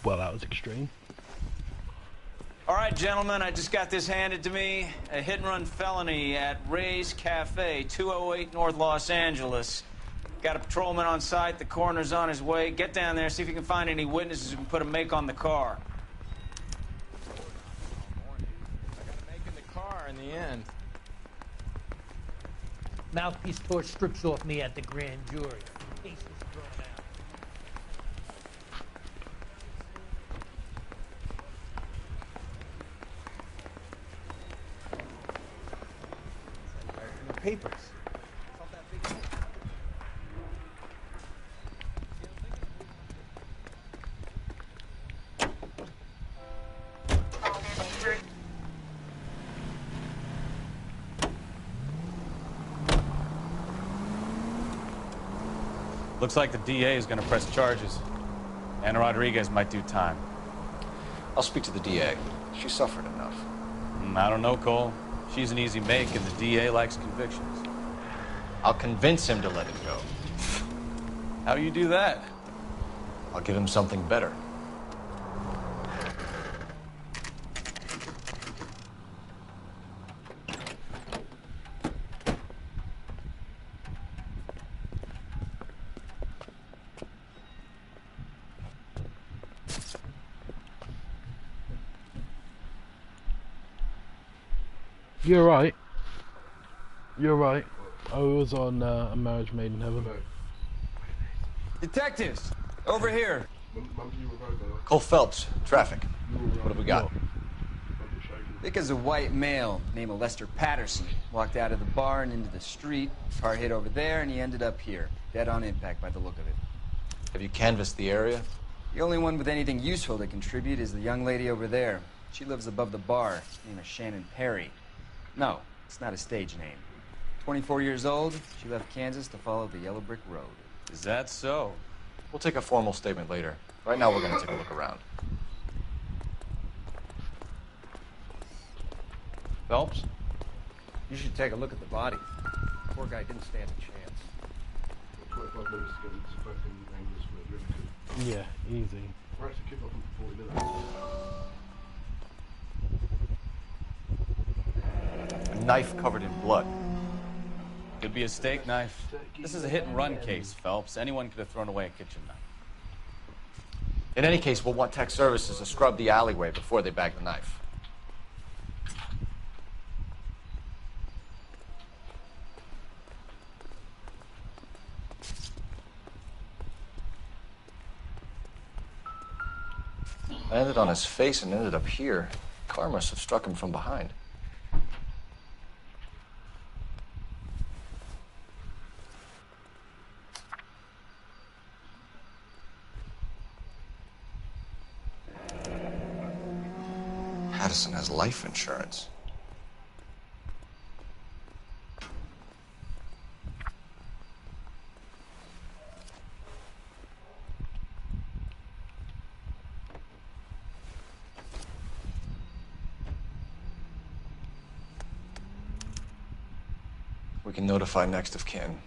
Well, that was extreme. All right, gentlemen, I just got this handed to me. A hit-and-run felony at Ray's Cafe, 208 North Los Angeles. Got a patrolman on site. The coroner's on his way. Get down there, see if you can find any witnesses who can put a make on the car. I got a make in the car in the end. Mouthpiece tore strips off me at the grand jury. Case was thrown out. In the papers. It's not that big a deal. Looks like the DA is going to press charges. Anna Rodriguez might do time. I'll speak to the DA. She suffered enough. I don't know, Cole. She's an easy make, and the DA likes convictions. I'll convince him to let it go. How do you do that? I'll give him something better. You're right. You're right. I was on A Marriage Made in Heaven. Detectives, over here. Cole Phelps, traffic. What have we got? Vic is a white male named Lester Patterson. Walked out of the bar and into the street. Car hit over there, and he ended up here. Dead on impact by the look of it. Have you canvassed the area? The only one with anything useful to contribute is the young lady over there. She lives above the bar. Her name is Shannon Perry. No, it's not a stage name. 24 years old, she left Kansas to follow the Yellow Brick Road. Is that so? We'll take a formal statement later. Right now, we're going to take a look around. Phelps? You should take a look at the body. Poor guy didn't stand a chance. 25 minutes to get into fucking Angus for really good. Yeah, easy. Right, so kick off in 40 minutes. A knife covered in blood. Could be a steak knife. This is a hit-and-run case, Phelps. Anyone could have thrown away a kitchen knife. In any case, we'll want tech services to scrub the alleyway before they bag the knife. Landed on his face and ended up here. Car must have struck him from behind. Patterson has life insurance. We can notify next of kin.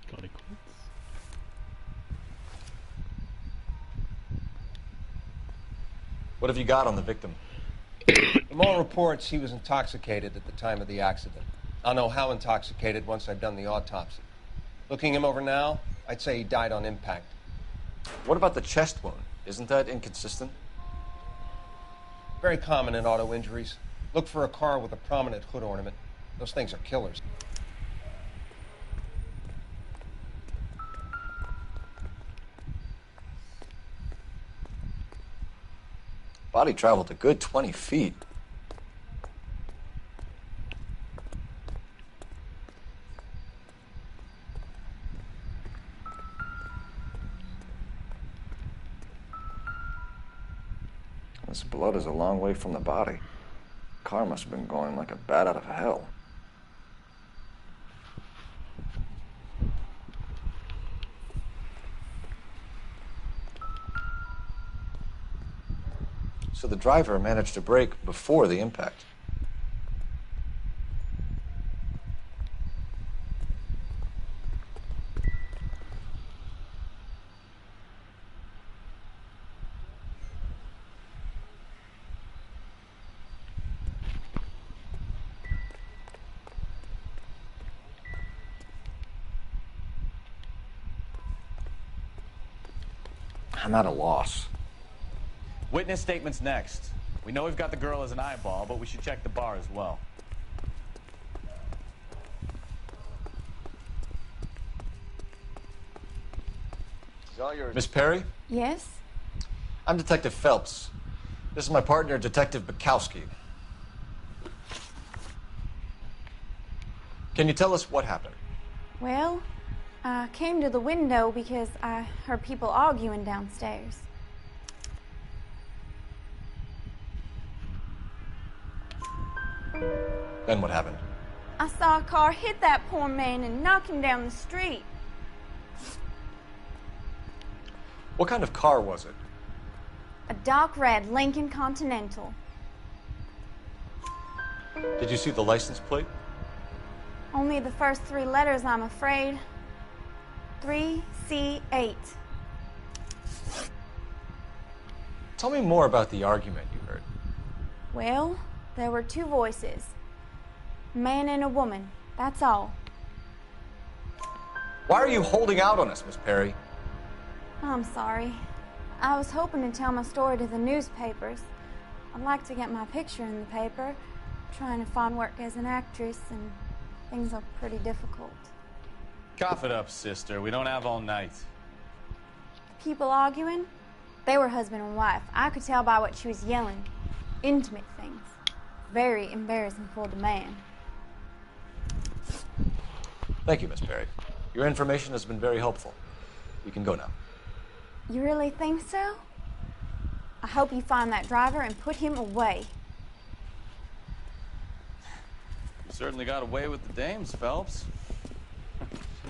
Got it. What have you got on the victim? From all reports, he was intoxicated at the time of the accident. I'll know how intoxicated once I've done the autopsy. Looking him over now, I'd say he died on impact. What about the chest wound? Isn't that inconsistent? Very common in auto injuries. Look for a car with a prominent hood ornament. Those things are killers. Body traveled a good 20 feet. This blood is a long way from the body. Car must have been going like a bat out of hell. So the driver managed to brake before the impact. I'm at a loss. Witness statements next. We know we've got the girl as an eyeball, but we should check the bar as well. Miss Perry? Yes? I'm Detective Phelps. This is my partner, Detective Bukowski. Can you tell us what happened? Well, I came to the window because I heard people arguing downstairs. Then what happened? I saw a car hit that poor man and knock him down the street. What kind of car was it? A dark red Lincoln Continental. Did you see the license plate? Only the first 3 letters, I'm afraid. 3C8. Tell me more about the argument you heard. Well, there were 2 voices. A man and a woman, that's all. Why are you holding out on us, Miss Perry? I'm sorry. I was hoping to tell my story to the newspapers. I'd like to get my picture in the paper. Trying to find work as an actress, and things are pretty difficult. Cough it up, sister. We don't have all night. People arguing? They were husband and wife. I could tell by what she was yelling. Intimate things. Very embarrassing for the man. Thank you, Miss Perry. Your information has been very helpful. You can go now. You really think so? I hope you find that driver and put him away. You certainly got away with the dames, Phelps.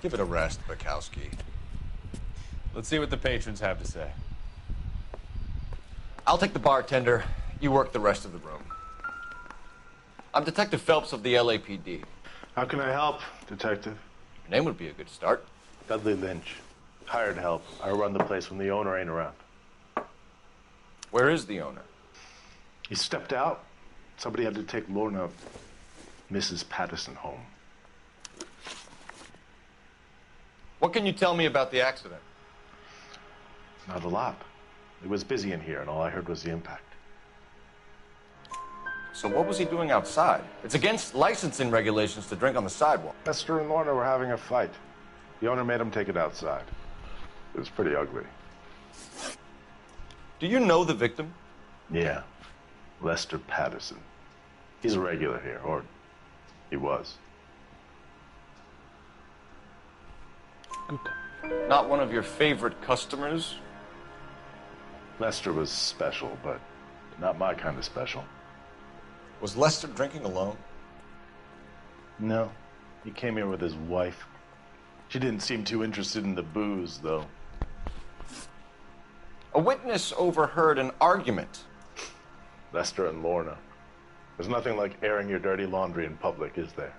Give it a rest, Bukowski. Let's see what the patrons have to say. I'll take the bartender. You work the rest of the room. I'm Detective Phelps of the LAPD. How can I help, Detective? Your name would be a good start. Dudley Lynch. Hired help. I run the place when the owner ain't around. Where is the owner? He stepped out. Somebody had to take Lorna, Mrs. Patterson, home. What can you tell me about the accident? Not a lot. It was busy in here, and all I heard was the impact. So what was he doing outside? It's against licensing regulations to drink on the sidewalk. Lester and Lorna were having a fight. The owner made him take it outside. It was pretty ugly. Do you know the victim? Yeah. Lester Patterson. He's a regular here, or he was. Good. Not one of your favorite customers? Lester was special, but not my kind of special. Was Lester drinking alone? No. He came here with his wife. She didn't seem too interested in the booze, though. A witness overheard an argument. Lester and Lorna. There's nothing like airing your dirty laundry in public, is there?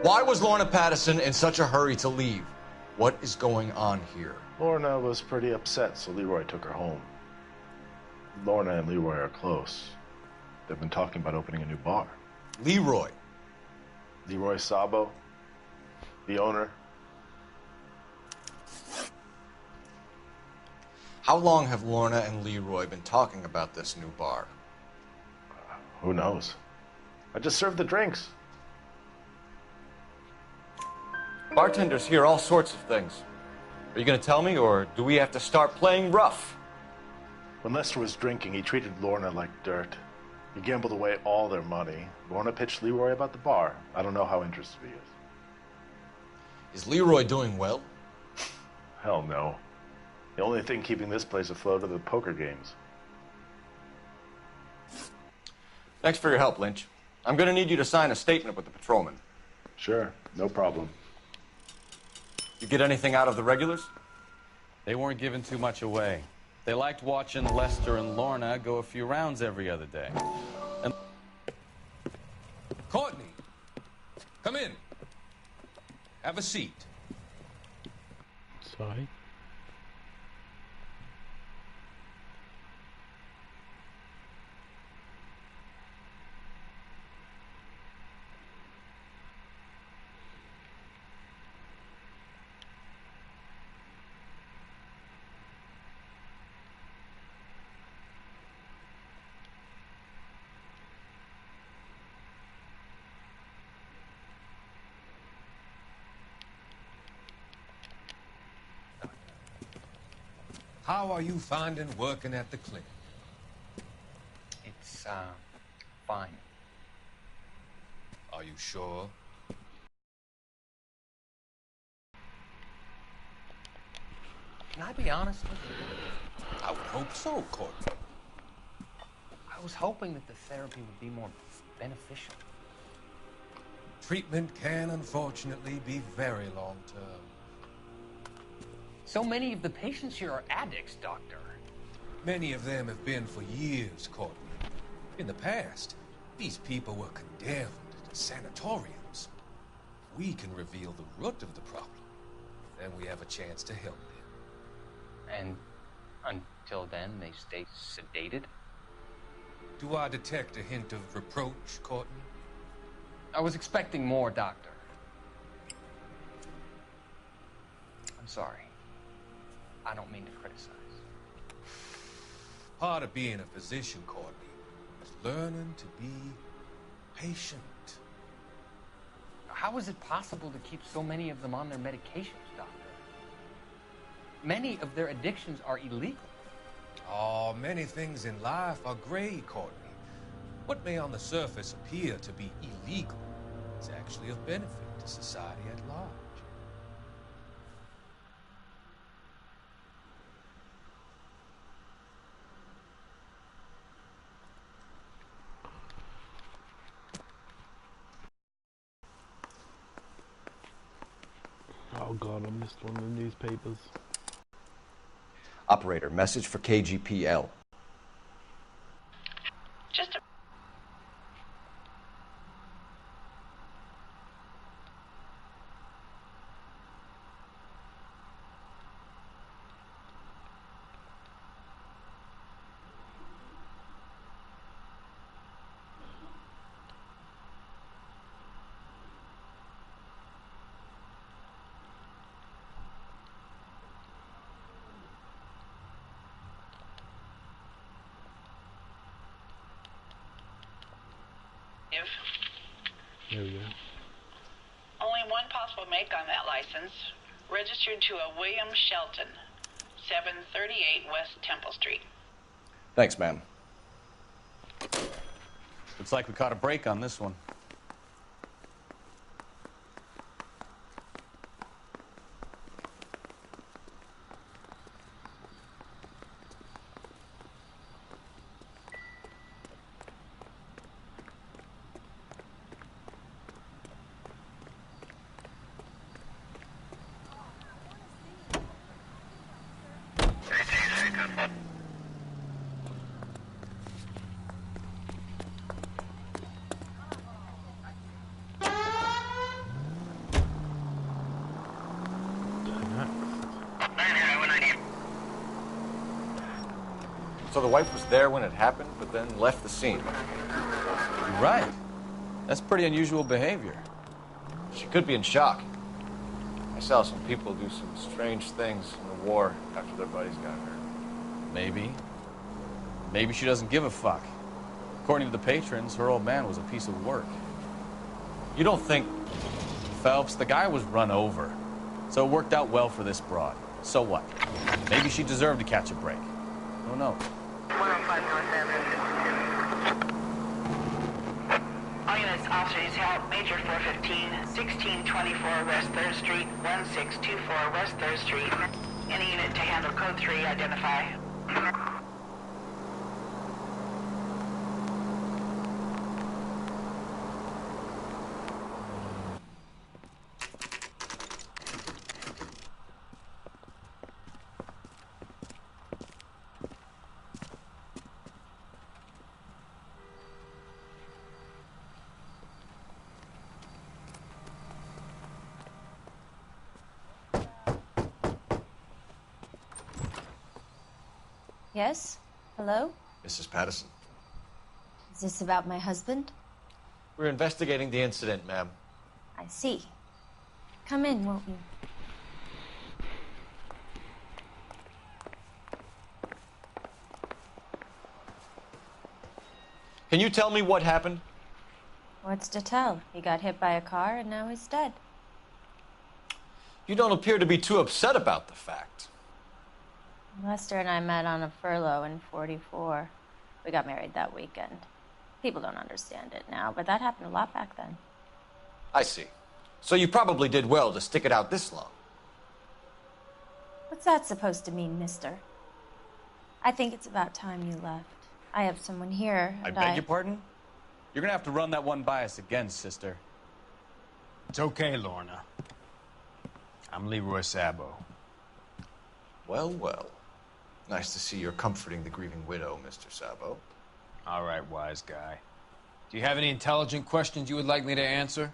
Why was Lorna Patterson in such a hurry to leave? What is going on here? Lorna was pretty upset, so Leroy took her home. Lorna and Leroy are close. They've been talking about opening a new bar. Leroy. Leroy Sabo, the owner. How long have Lorna and Leroy been talking about this new bar? Who knows? I just served the drinks. Bartenders hear all sorts of things. Are you going to tell me, or do we have to start playing rough? When Lester was drinking, he treated Lorna like dirt. He gambled away all their money. Lorna pitched Leroy about the bar. I don't know how interested he is. Is Leroy doing well? Hell no. The only thing keeping this place afloat are the poker games. Thanks for your help, Lynch. I'm going to need you to sign a statement with the patrolman. Sure, no problem. You get anything out of the regulars? They weren't giving too much away. They liked watching Lester and Lorna go a few rounds every other day. And Courtney, come in. Have a seat. Sorry. How are you finding working at the clinic? It's, fine. Are you sure? Can I be honest with you? I would hope so, Courtney. I was hoping that the therapy would be more beneficial. Treatment can, unfortunately, be very long-term. So many of the patients here are addicts, Doctor. Many of them have been for years, Courtney. In the past, these people were condemned to sanatoriums. We can reveal the root of the problem. Then we have a chance to help them. And until then, they stay sedated? Do I detect a hint of reproach, Courtney? I was expecting more, Doctor. I'm sorry. I don't mean to criticize. Part of being a physician, Courtney, is learning to be patient. How is it possible to keep so many of them on their medications, Doctor? Many of their addictions are illegal. Oh, many things in life are gray, Courtney. What may on the surface appear to be illegal is actually of benefit to society at large. Oh god, I missed one of the newspapers. Operator, message for KGPL. Just a... There we go. Only one possible make on that license. Registered to a William Shelton, 738 West Temple Street. Thanks, ma'am. Looks like we caught a break on this one. So the wife was there when it happened, but then left the scene. Right. That's pretty unusual behavior. She could be in shock. I saw some people do some strange things in the war after their buddies got hurt. Maybe. Maybe she doesn't give a fuck. According to the patrons, her old man was a piece of work. You don't think... Phelps, the guy was run over. So it worked out well for this broad. So what? Maybe she deserved to catch a break. I don't know. 105 North Avenue. All units, officers help. Major 415, 1624 West 3rd Street, 1624 West 3rd Street. Any unit to handle code 3, identify. Yes? Hello? Mrs. Patterson. Is this about my husband? We're investigating the incident, ma'am. I see. Come in, won't you? Can you tell me what happened? What's to tell? He got hit by a car and now he's dead. You don't appear to be too upset about the fact. Lester and I met on a furlough in '44. We got married that weekend. People don't understand it now, but that happened a lot back then. I see. So you probably did well to stick it out this long. What's that supposed to mean, mister? I think it's about time you left. I have someone here, I and beg your pardon? You're gonna have to run that one by us again, sister. It's okay, Lorna. I'm Leroy Sabo. Well, well. Nice to see you're comforting the grieving widow, Mr. Sabo. All right, wise guy. Do you have any intelligent questions you would like me to answer?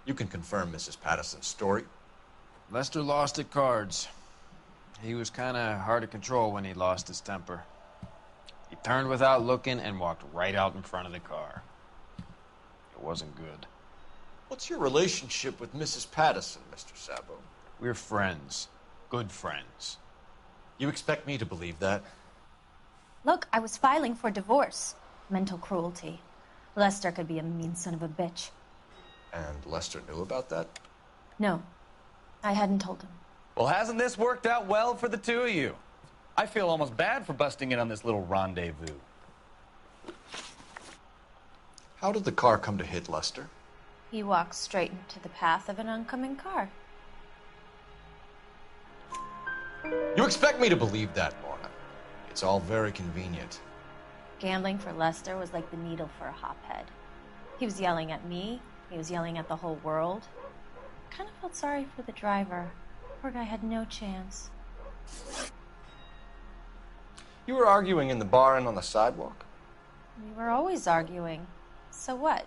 You can confirm Mrs. Patterson's story. Lester lost at cards. He was kind of hard to control when he lost his temper. He turned without looking and walked right out in front of the car. It wasn't good. What's your relationship with Mrs. Patterson, Mr. Sabo? We're friends. Good friends. You expect me to believe that? Look, I was filing for divorce. Mental cruelty. Lester could be a mean son of a bitch. And Lester knew about that? No, I hadn't told him. Well, hasn't this worked out well for the two of you? I feel almost bad for busting in on this little rendezvous. How did the car come to hit Lester? He walked straight into the path of an oncoming car. You expect me to believe that, Lorna? It's all very convenient. Gambling for Lester was like the needle for a hophead. He was yelling at me. He was yelling at the whole world. I kind of felt sorry for the driver. Poor guy had no chance. You were arguing in the bar and on the sidewalk? We were always arguing. So what?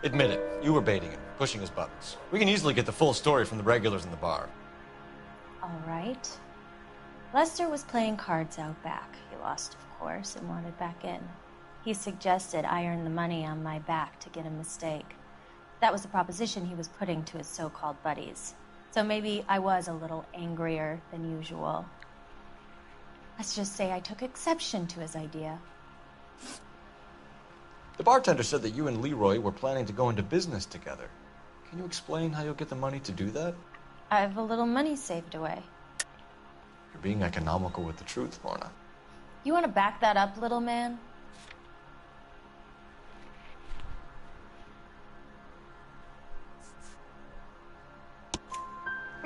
Admit it. You were baiting him, pushing his buttons. We can easily get the full story from the regulars in the bar. All right. Lester was playing cards out back. He lost, of course, and wanted back in. He suggested I earn the money on my back to get a mistake. That was the proposition he was putting to his so-called buddies. So maybe I was a little angrier than usual. Let's just say I took exception to his idea. The bartender said that you and Leroy were planning to go into business together. Can you explain how you'll get the money to do that? I have a little money saved away. You're being economical with the truth, Lorna. You want to back that up, little man?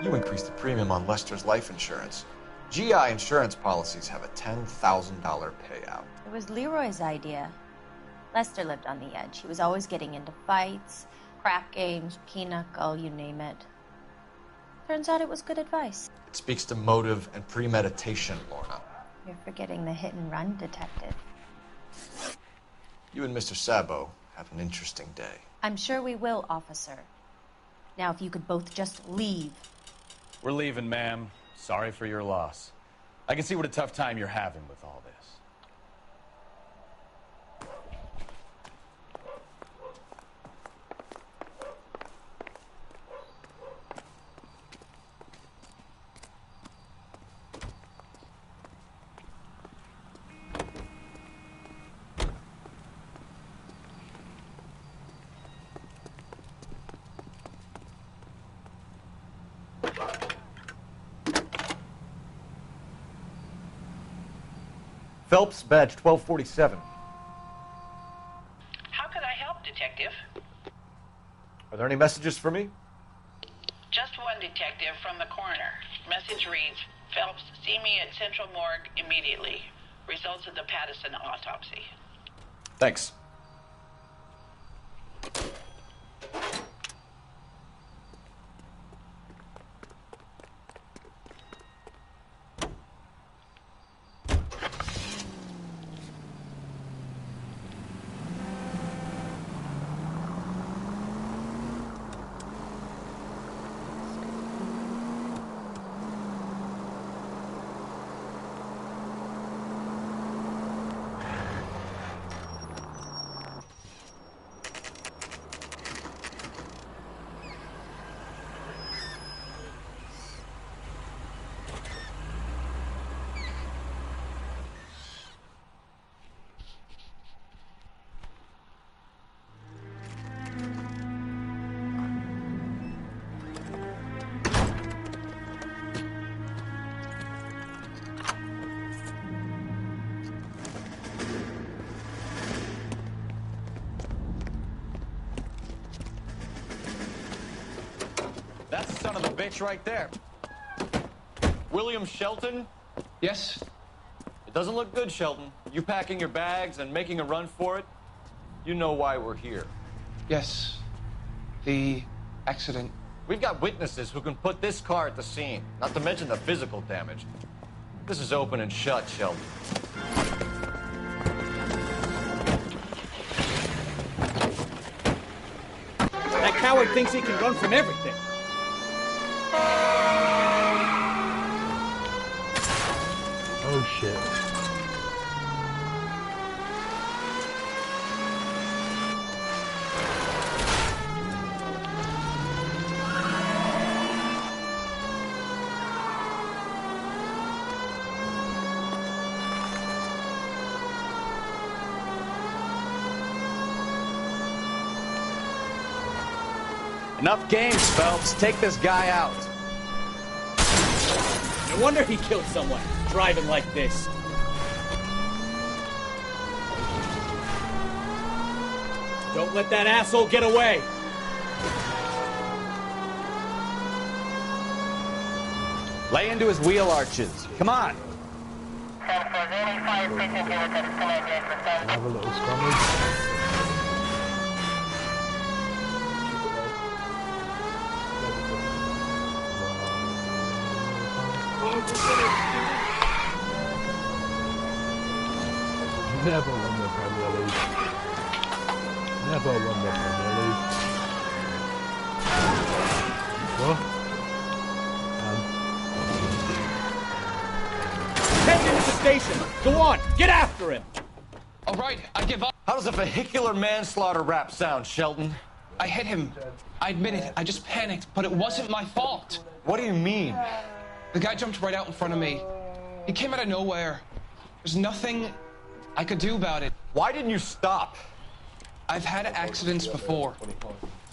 You increased the premium on Lester's life insurance. GI insurance policies have a $10,000 payout. It was Leroy's idea. Lester lived on the edge. He was always getting into fights, crack games, pinochle, you name it. Turns out it was good advice. It speaks to motive and premeditation, Lorna. You're forgetting the hit-and-run detective. You and Mr. Sabo have an interesting day. I'm sure we will, officer. Now, if you could both just leave. We're leaving, ma'am. Sorry for your loss. I can see what a tough time you're having with all this. Phelps, badge 1247. How could I help, Detective? Are there any messages for me? Just one, Detective, from the coroner. Message reads, Phelps, see me at Central Morgue immediately. Results of the Patterson autopsy. Thanks. bitch right there. William Shelton? Yes? It doesn't look good, Shelton. You packing your bags and making a run for it? You know why we're here. Yes. The accident. We've got witnesses who can put this car at the scene, not to mention the physical damage. This is open and shut, Shelton. That coward thinks he can run from everything. Oh shit. Enough games, Phelps. Take this guy out. No wonder he killed someone, driving like this. Don't let that asshole get away. Lay into his wheel arches. Come on. Have a little scrummage. Never won the Premier League. Never won the Premier League. What? Head into the station. Go on, get after him. All right, I give up. How does a vehicular manslaughter rap sound, Shelton? I hit him. I admit it. I just panicked, but it wasn't my fault. What do you mean? The guy jumped right out in front of me. He came out of nowhere. There's nothing I could do about it. Why didn't you stop? I've had accidents before.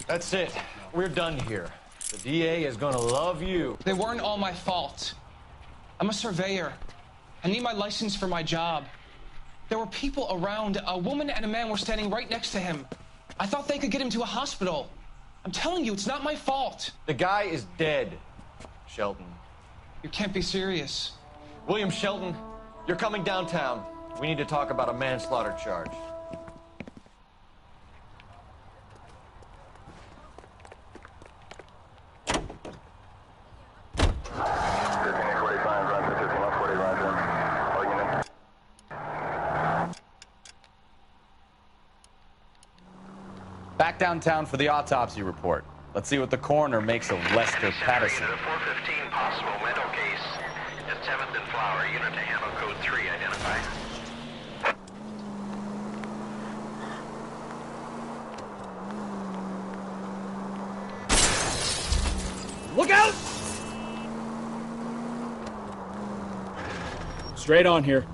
That's it. We're done here. The DA is gonna love you. They weren't all my fault. I'm a surveyor. I need my license for my job. There were people around. A woman and a man were standing right next to him. I thought they could get him to a hospital. I'm telling you, it's not my fault. The guy is dead, Shelton. You can't be serious. William Shelton, you're coming downtown. We need to talk about a manslaughter charge. Back downtown for the autopsy report. Let's see what the coroner makes of Lester Patterson. 415 possible mental case at 7th and Flower. Unit to handle code 3 identified. Look out! Straight on here.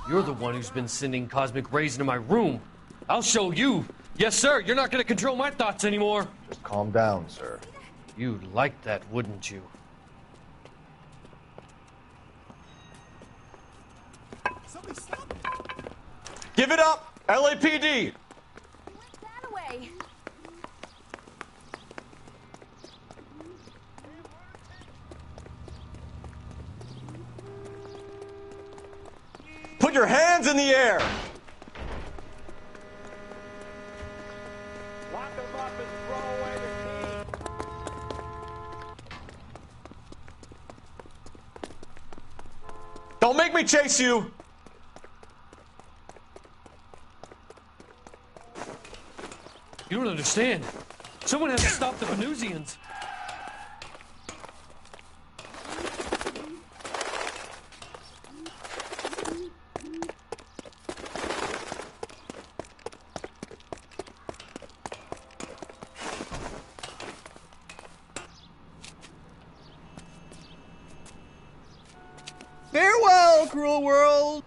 You're the one who's been sending cosmic rays into my room. I'll show you. Yes, sir. You're not going to control my thoughts anymore. Just calm down, sir. You'd like that, wouldn't you? Somebody stop me! Give it up! LAPD! That way. Put your hands in the air! Lock them up and throw away the key. Don't make me chase you! You don't understand. Someone has to stop the Venusians. Farewell, cruel world!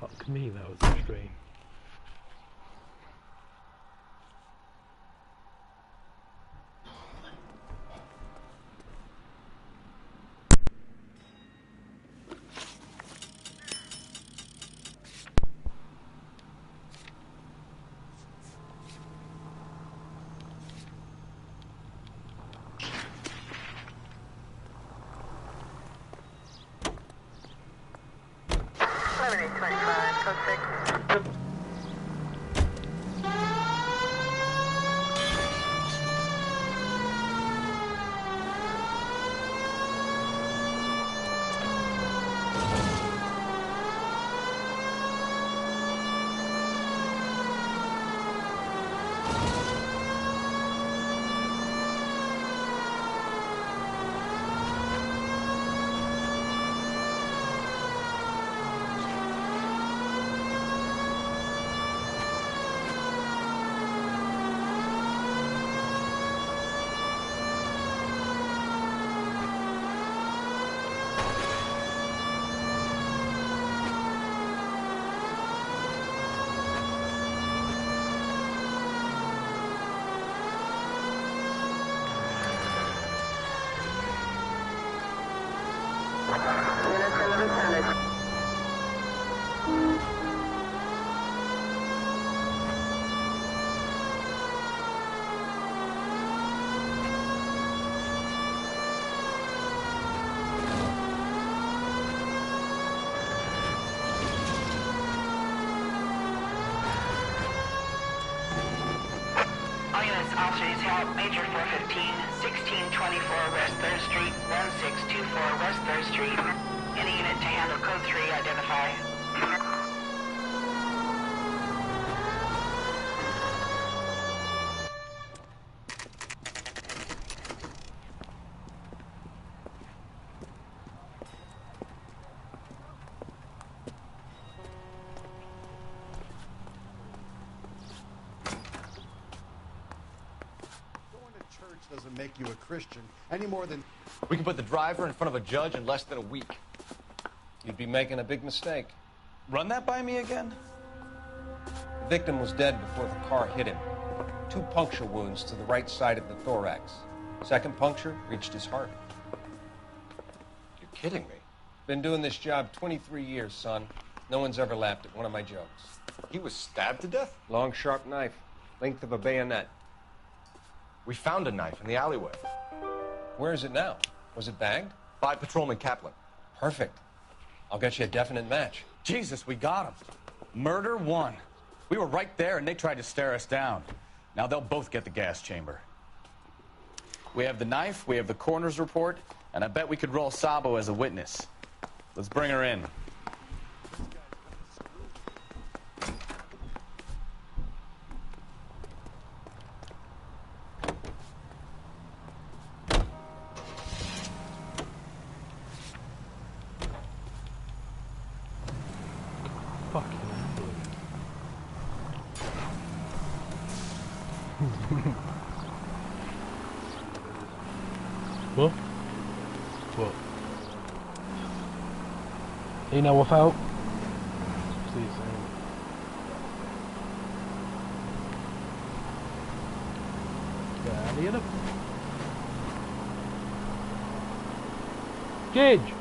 Fuck me, that was extreme. Officers help Major 415, 1624 West 3rd Street, 1624 West 3rd Street. Any unit to handle code 3, identify. Doesn't make you a Christian any more than... We can put the driver in front of a judge in less than a week. You'd be making a big mistake. Run that by me again? The victim was dead before the car hit him. 2 puncture wounds to the right side of the thorax. Second puncture reached his heart. You're kidding me. Been doing this job 23 years, son. No one's ever laughed at one of my jokes. He was stabbed to death? Long, sharp knife. Length of a bayonet. We found a knife in the alleyway. Where is it now? Was it bagged? By Patrolman Kaplan. Perfect. I'll get you a definite match. Jesus, we got him. Murder 1. We were right there and they tried to stare us down. Now they'll both get the gas chamber. We have the knife, we have the coroner's report, and I bet we could roll Sabo as a witness. Let's bring her in. What? What? You know what out? See you soon. Get out of here. Gage!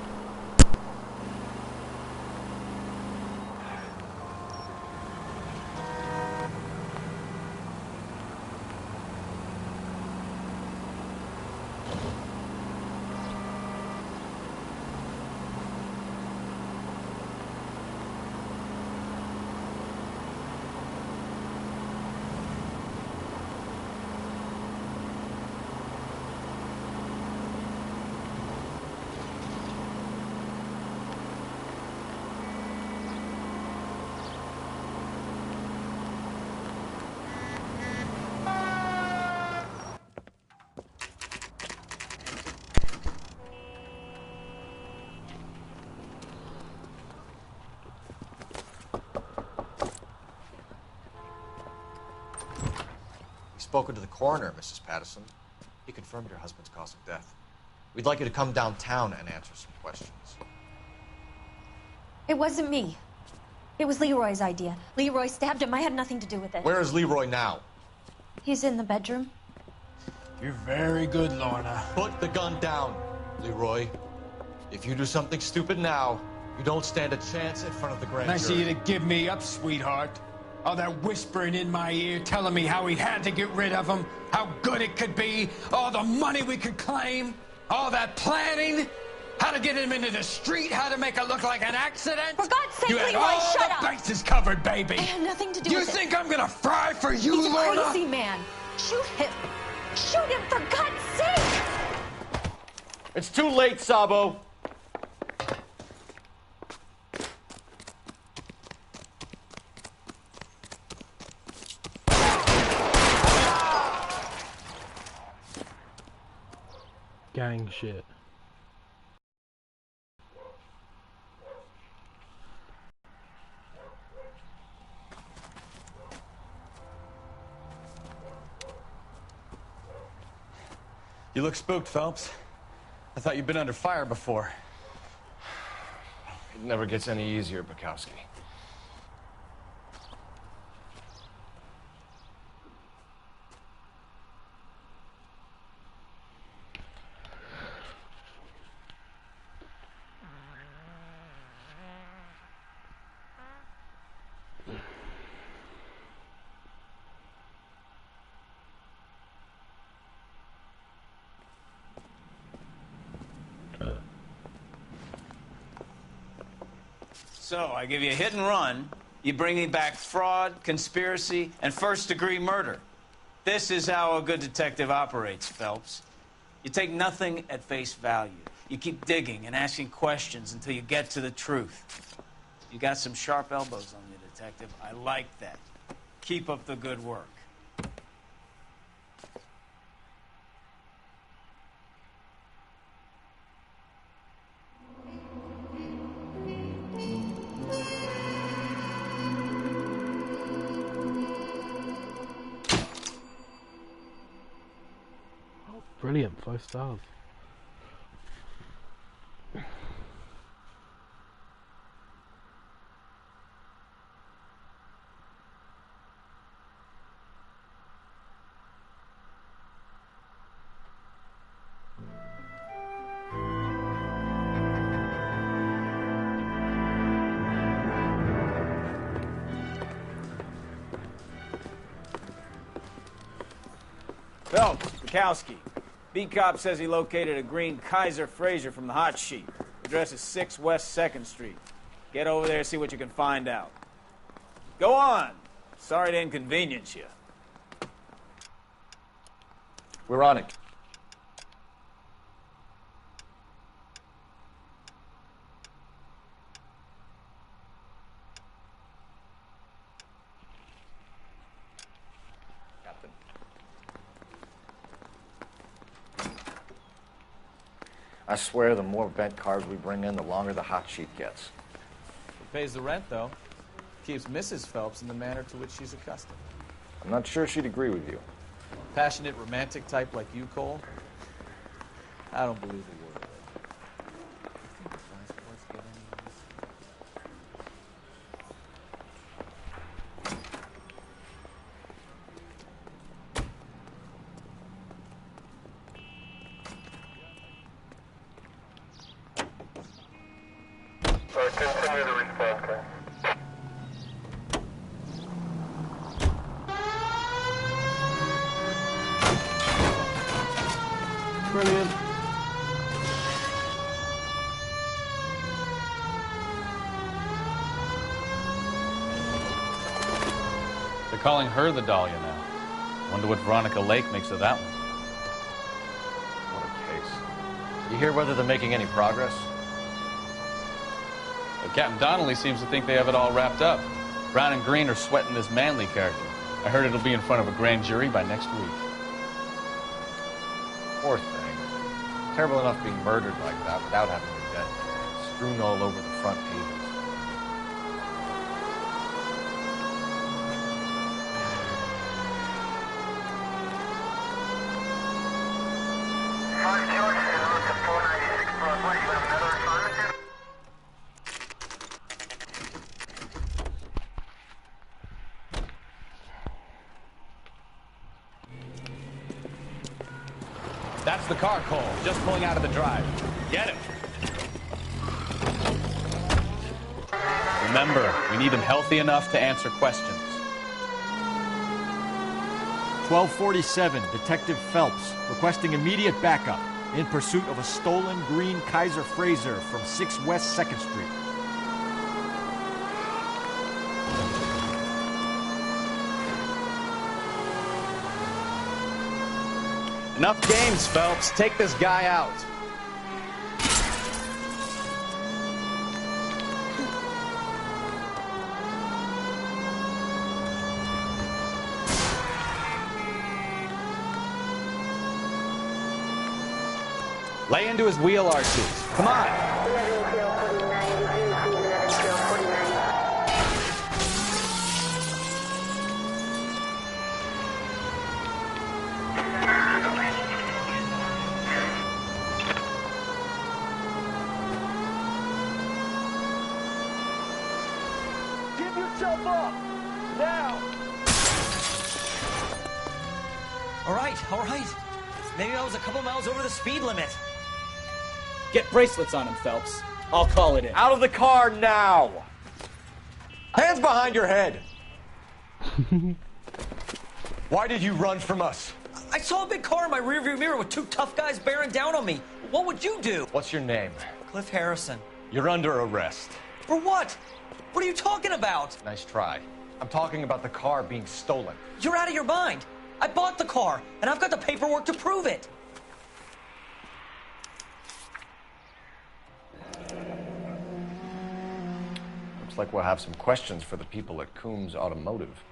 Spoken to the coroner, Mrs. Patterson. He confirmed your husband's cause of death. We'd like you to come downtown and answer some questions. It wasn't me. It was Leroy's idea. Leroy stabbed him. I had nothing to do with it. Where is Leroy now? He's in the bedroom. You're very good, Lorna. Put the gun down, Leroy. If you do something stupid now, you don't stand a chance in front of the grand Nice of jury. you to give me up, sweetheart. All that whispering in my ear, telling me how we had to get rid of him, how good it could be, all the money we could claim, all that planning, how to get him into the street, how to make it look like an accident. For God's sake, you had Leroy, all shut the up. bases covered, baby. I had nothing to do You with it. think I'm gonna fry for you, He's Lorna? a crazy man. Shoot him. Shoot him, for God's sake. It's too late, Sabo. Gang shit. You look spooked, Phelps. I thought you'd been under fire before. It never gets any easier, Bukowski. So, I give you a hit and run. You bring me back fraud, conspiracy, and first-degree murder. This is how a good detective operates, Phelps. You take nothing at face value. You keep digging and asking questions until you get to the truth. You got some sharp elbows on you, detective. I like that. Keep up the good work. Brilliant, 5 stars. Phelps, Bukowski. Beat cop says he located a green Kaiser Fraser from the hot sheet. Address is 6 West 2nd Street. Get over there, see what you can find out. Go on. Sorry to inconvenience you. We're on it. Captain. I swear the more vent cards we bring in, the longer the hot sheet gets. He pays the rent, though. Keeps Mrs. Phelps in the manner to which she's accustomed. I'm not sure she'd agree with you. Passionate, romantic type like you, Cole? I don't believe a word of it. Continue the response, guys. Brilliant. They're calling her the Dahlia now. Wonder what Veronica Lake makes of that one. What a case. You hear whether they're making any progress? But Captain Donnelly seems to think they have it all wrapped up. Brown and Green are sweating this Manley character. I heard it'll be in front of a grand jury by next week. Poor thing. Terrible enough being murdered like that without having her dead strewn all over the front pages. That's the car, Cole. Just pulling out of the drive. Get him. Remember, we need him healthy enough to answer questions. 1247, Detective Phelps, requesting immediate backup in pursuit of a stolen green Kaiser Frazer from 6 West 2nd Street. Enough games, Phelps. Take this guy out. Lay into his wheel arches. Come on. Give yourself up! Now! All right. Maybe I was a couple miles over the speed limit. Get bracelets on him, Phelps. I'll call it in. Out of the car now! Hands behind your head! Why did you run from us? I saw a big car in my rearview mirror with 2 tough guys bearing down on me. What would you do? What's your name? Cliff Harrison. You're under arrest. For what? What are you talking about? Nice try. I'm talking about the car being stolen. You're out of your mind. I bought the car, and I've got the paperwork to prove it. Looks like we'll have some questions for the people at Coombs Automotive.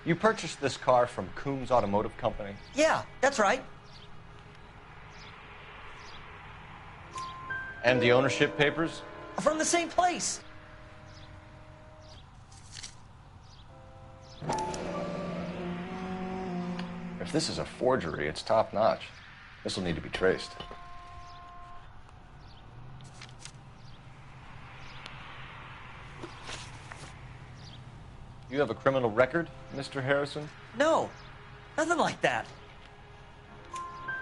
You purchased this car from Coombs Automotive Company? Yeah, that's right. And the ownership papers? From the same place. If this is a forgery, it's top-notch. This will need to be traced. You have a criminal record, Mr. Harrison? No, nothing like that.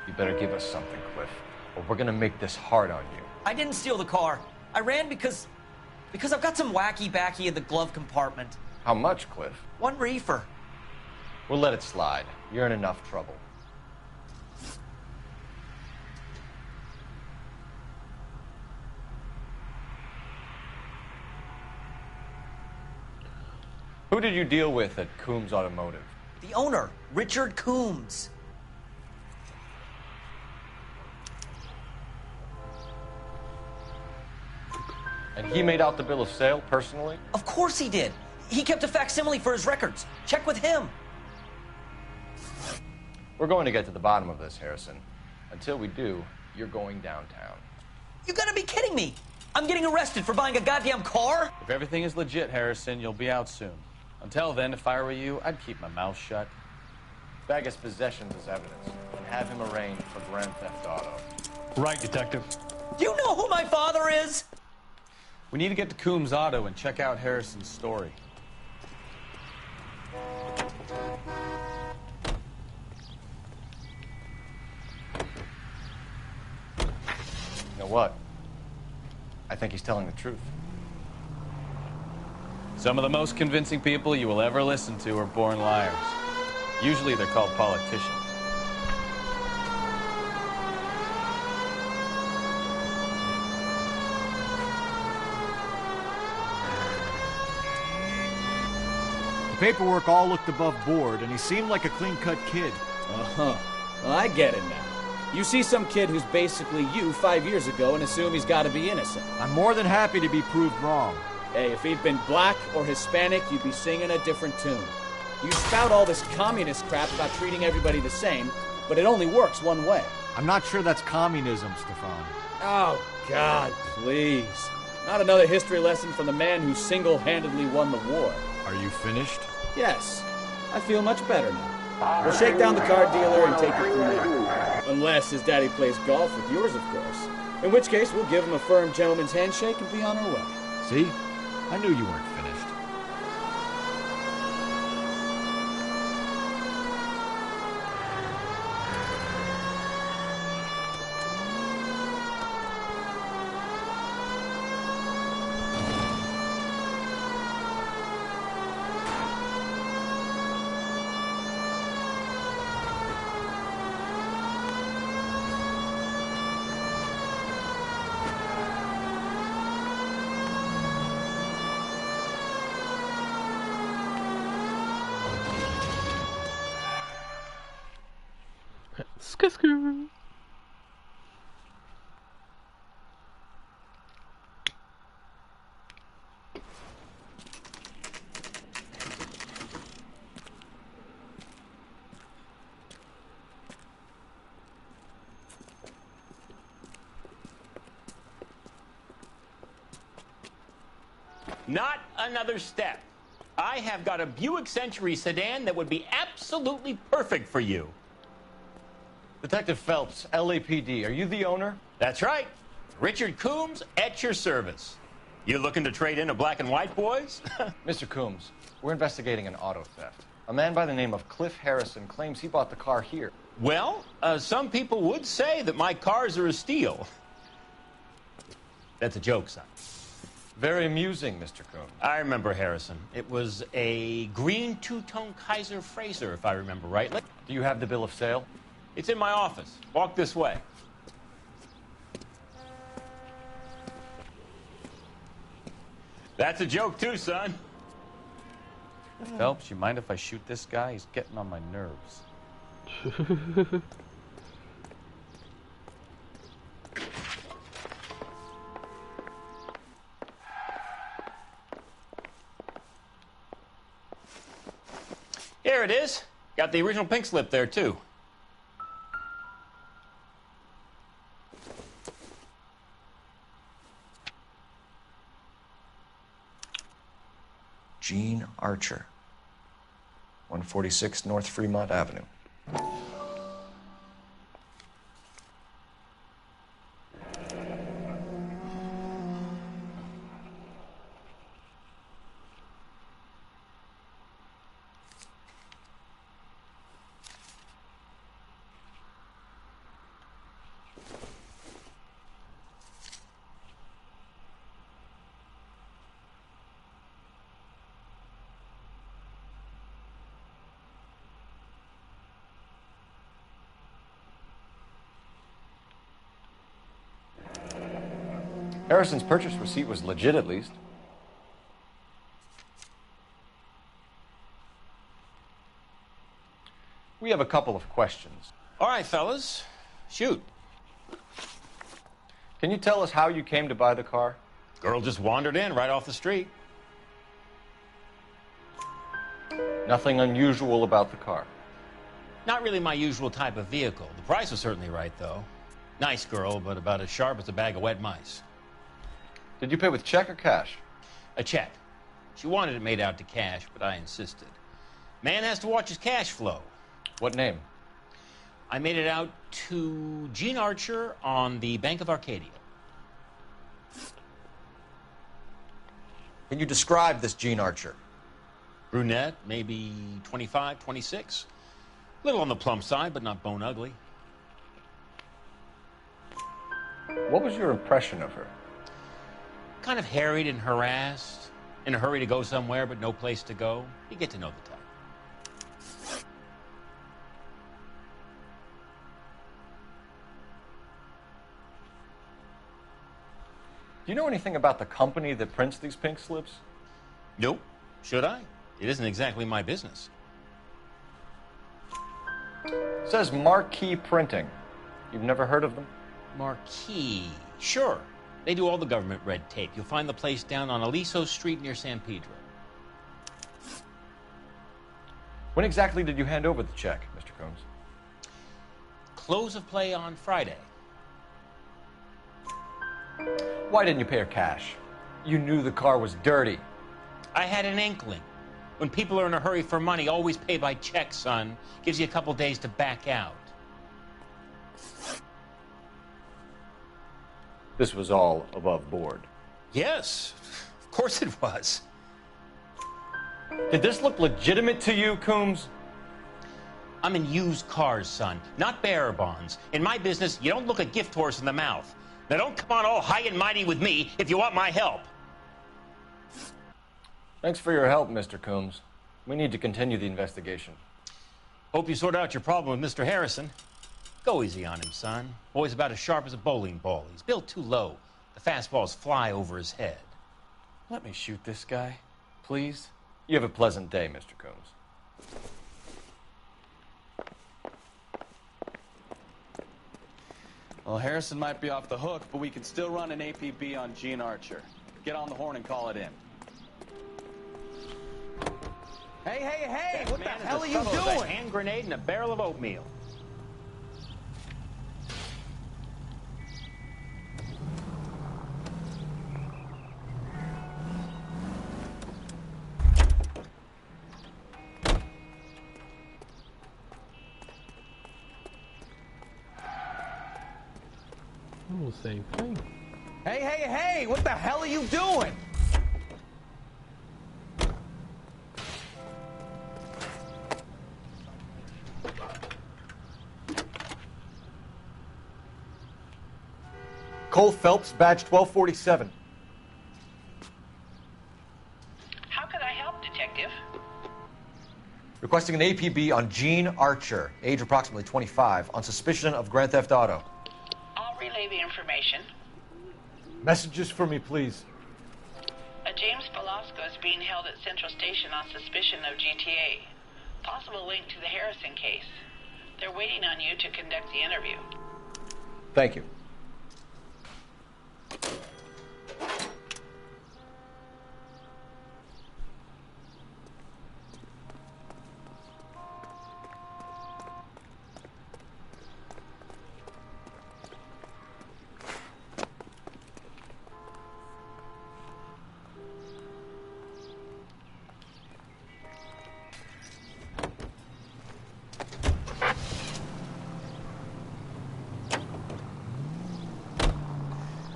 You better give us something, Cliff, or we're gonna make this hard on you. I didn't steal the car. I ran because I've got some wacky-backy in the glove compartment. How much, Cliff? 1 reefer. We'll let it slide. You're in enough trouble. Who did you deal with at Coombs Automotive? The owner, Richard Coombs. And he made out the bill of sale personally? Of course he did. He kept a facsimile for his records. Check with him. We're going to get to the bottom of this, Harrison. Until we do, you're going downtown. You gotta be kidding me. I'm getting arrested for buying a goddamn car? If everything is legit, Harrison, you'll be out soon. Until then, if I were you, I'd keep my mouth shut. Bag his possessions as evidence and have him arraigned for grand theft auto. Right, Detective. Do you know who my father is? We need to get to Coombs Auto and check out Harrison's story. You know what? I think he's telling the truth. Some of the most convincing people you will ever listen to are born liars. Usually they're called politicians. The paperwork all looked above board, and he seemed like a clean-cut kid. Uh-huh. Well, I get it now. You see some kid who's basically you 5 years ago and assume he's got to be innocent. I'm more than happy to be proved wrong. Hey, if he'd been black or Hispanic, you'd be singing a different tune. You spout all this communist crap about treating everybody the same, but it only works one way. I'm not sure that's communism, Stefan. Oh, God, please. Not another history lesson from the man who single-handedly won the war. Are you finished? Yes. I feel much better now. We'll shake down the car dealer and take it from there. Unless his daddy plays golf with yours, of course. In which case, we'll give him a firm gentleman's handshake and be on our way. See? I knew you weren't finished. Skisku. Not another step. I have got a Buick Century sedan that would be absolutely perfect for you. Detective Phelps, LAPD, are you the owner? That's right. Richard Coombs at your service. You looking to trade in a black and white, boys? Mr. Coombs, we're investigating an auto theft. A man by the name of Cliff Harrison claims he bought the car here. Well, some people would say that my cars are a steal. That's a joke, son. Very amusing, Mr. Coombs. I remember Harrison. It was a green two-tone Kaiser Frazer, if I remember rightly. Do you have the bill of sale? It's in my office. Walk this way. That's a joke, too, son. Phelps, you mind if I shoot this guy? He's getting on my nerves. Here it is. Got the original pink slip there, too. Gene Archer, 146 North Fremont Avenue. Harrison's purchase receipt was legit, at least. We have a couple of questions. All right, fellas. Shoot. Can you tell us how you came to buy the car? Girl just wandered in right off the street. Nothing unusual about the car. Not really my usual type of vehicle. The price was certainly right, though. Nice girl, but about as sharp as a bag of wet mice. Did you pay with check or cash? A check. She wanted it made out to cash, but I insisted. Man has to watch his cash flow. What name? I made it out to Gene Archer on the Bank of Arcadia. Can you describe this Gene Archer? Brunette, maybe 25, 26. A little on the plump side, but not bone ugly. What was your impression of her? Kind of harried and harassed. In a hurry to go somewhere, but no place to go. You get to know the type. Do you know anything about the company that prints these pink slips? Nope. Should I? It isn't exactly my business. It says Marquee Printing. You've never heard of them? Marquee. Sure. They do all the government red tape. You'll find the place down on Aliso Street near San Pedro. When exactly did you hand over the check, Mr. Combs? Close of play on Friday. Why didn't you pay her cash? You knew the car was dirty. I had an inkling. When people are in a hurry for money, always pay by check, son. Gives you a couple days to back out. This was all above board. Yes, of course it was. Did this look legitimate to you, Coombs? I'm in used cars, son, not bearer bonds. In my business, you don't look a gift horse in the mouth. Now don't come on all high and mighty with me if you want my help. Thanks for your help, Mr. Coombs. We need to continue the investigation. Hope you sort out your problem with Mr. Harrison. Go easy on him, son. Boy's about as sharp as a bowling ball. He's built too low. The fastballs fly over his head. Let me shoot this guy, please. You have a pleasant day, Mr. Combs. Well, Harrison might be off the hook, but we can still run an APB on Gene Archer. Get on the horn and call it in. Hey, hey, hey! That What the man hell are is you a fellow with a doing? hand grenade and a barrel of oatmeal. Oh, same thing. Hey, hey, hey! What the hell are you doing? Cole Phelps, badge 1247. How could I help, Detective? Requesting an APB on Gene Archer, age approximately 25, on suspicion of Grand Theft Auto. I'll relay the information. Messages for me, please. A James Velasco is being held at Central Station on suspicion of GTA. Possible link to the Harrison case. They're waiting on you to conduct the interview. Thank you.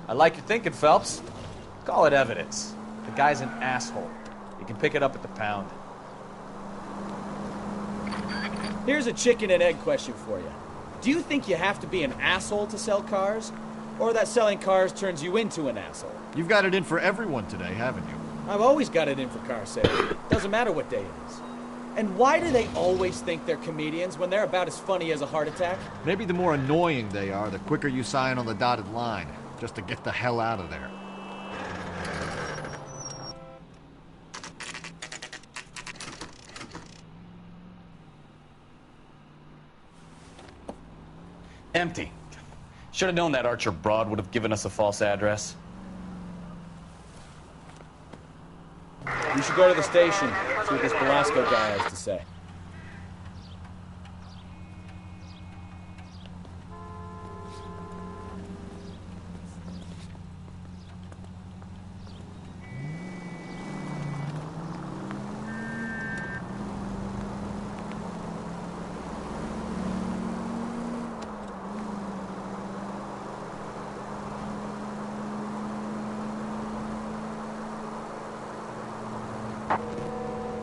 I like your thinking, Phelps. Call it evidence. The guy's an asshole. You can pick it up at the pound. Here's a chicken and egg question for you. Do you think you have to be an asshole to sell cars? Or that selling cars turns you into an asshole? You've got it in for everyone today, haven't you? I've always got it in for car sales. Doesn't matter what day it is. And why do they always think they're comedians when they're about as funny as a heart attack? Maybe the more annoying they are, the quicker you sign on the dotted line, just to get the hell out of there. Empty. Should have known that Archer broad would have given us a false address. You should go to the station, see what this Velasco guy has to say.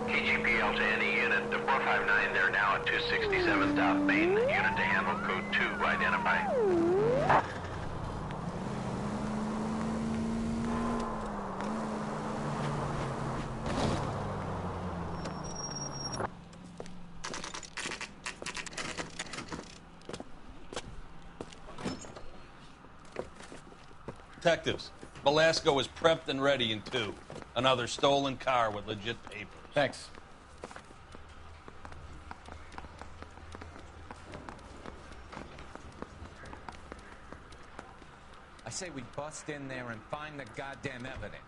KGPL to any unit. The 459, they're now at 267 South Main. Unit to handle code 2, identify. Detectives, Velasco is prepped and ready in 2. Another stolen car with legit papers. Thanks. I say we bust in there and find the goddamn evidence.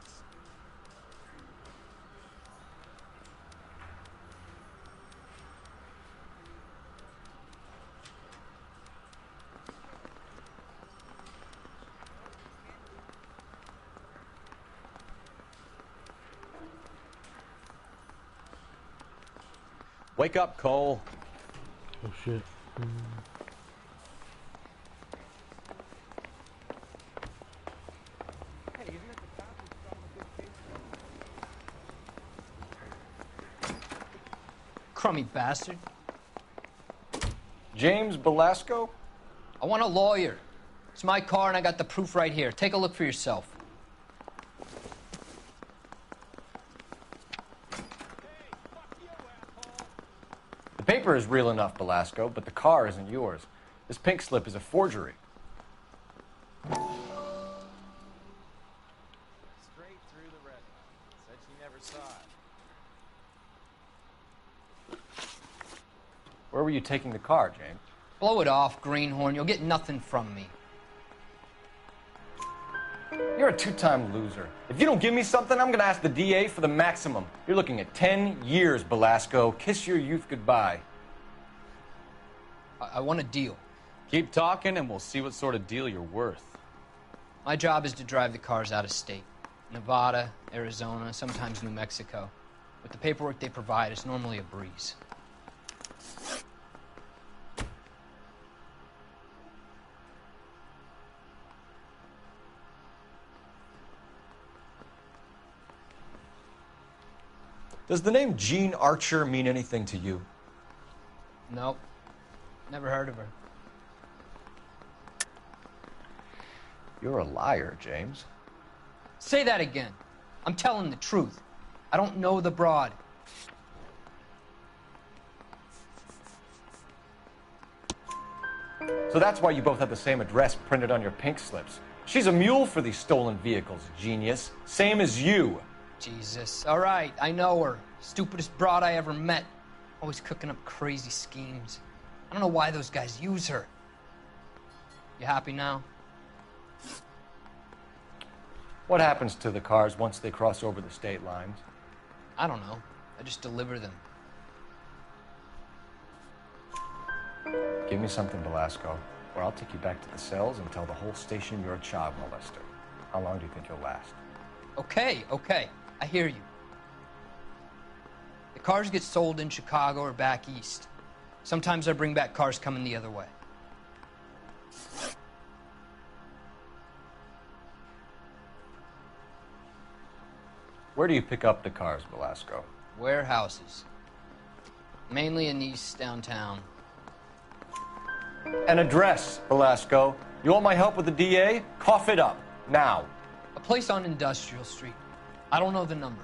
Wake up, Cole. Oh, shit. Crummy bastard. James Velasco? I want a lawyer. It's my car and I got the proof right here. Take a look for yourself. The paper is real enough, Velasco, but the car isn't yours. This pink slip is a forgery. Straight through the red line. Said she never saw it. Where were you taking the car, James? Blow it off, greenhorn. You'll get nothing from me. You're a two-time loser. If you don't give me something, I'm gonna ask the DA for the maximum. You're looking at 10 years, Velasco. Kiss your youth goodbye. I want a deal. Keep talking and we'll see what sort of deal you're worth. My job is to drive the cars out of state. Nevada, Arizona, sometimes New Mexico. With the paperwork they provide, it's normally a breeze. Does the name Jean Archer mean anything to you? Nope. Never heard of her. You're a liar, James. Say that again. I'm telling the truth. I don't know the broad. So that's why you both have the same address printed on your pink slips. She's a mule for these stolen vehicles, genius. Same as you. Jesus. All right, I know her. Stupidest broad I ever met. Always cooking up crazy schemes. I don't know why those guys use her. You happy now? What happens to the cars once they cross over the state lines? I don't know. I just deliver them. Give me something, Velasco, or I'll take you back to the cells and tell the whole station you're a child molester. How long do you think you'll last? Okay. I hear you. The cars get sold in Chicago or back east. Sometimes I bring back cars coming the other way. Where do you pick up the cars, Velasco? Warehouses. Mainly in East downtown. An address, Velasco. You want my help with the DA? Cough it up, now. A place on Industrial Street. I don't know the number.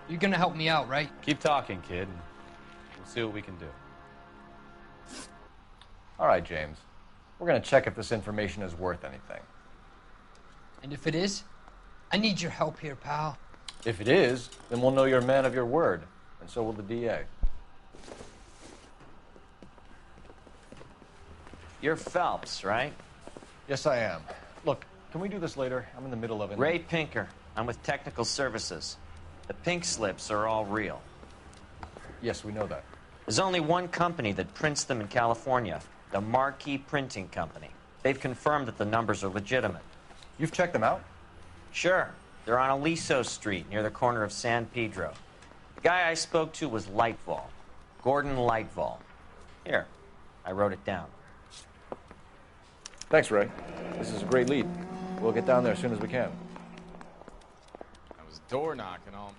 You're gonna help me out, right? Keep talking, kid. We'll see what we can do. All right, James. We're gonna check if this information is worth anything. And if it is, I need your help here, pal. If it is, then we'll know you're a man of your word, and so will the DA. You're Phelps, right? Yes, I am. Look, can we do this later? I'm in the middle of it. Ray Pinker. I'm with Technical Services. The pink slips are all real. Yes, we know that. There's only one company that prints them in California, the Marquee Printing Company. They've confirmed that the numbers are legitimate. You've checked them out? Sure. They're on Aliso Street, near the corner of San Pedro. The guy I spoke to was Lightfall. Gordon Lightfall. Here, I wrote it down. Thanks, Ray. This is a great lead. We'll get down there as soon as we can. I was door knocking all morning.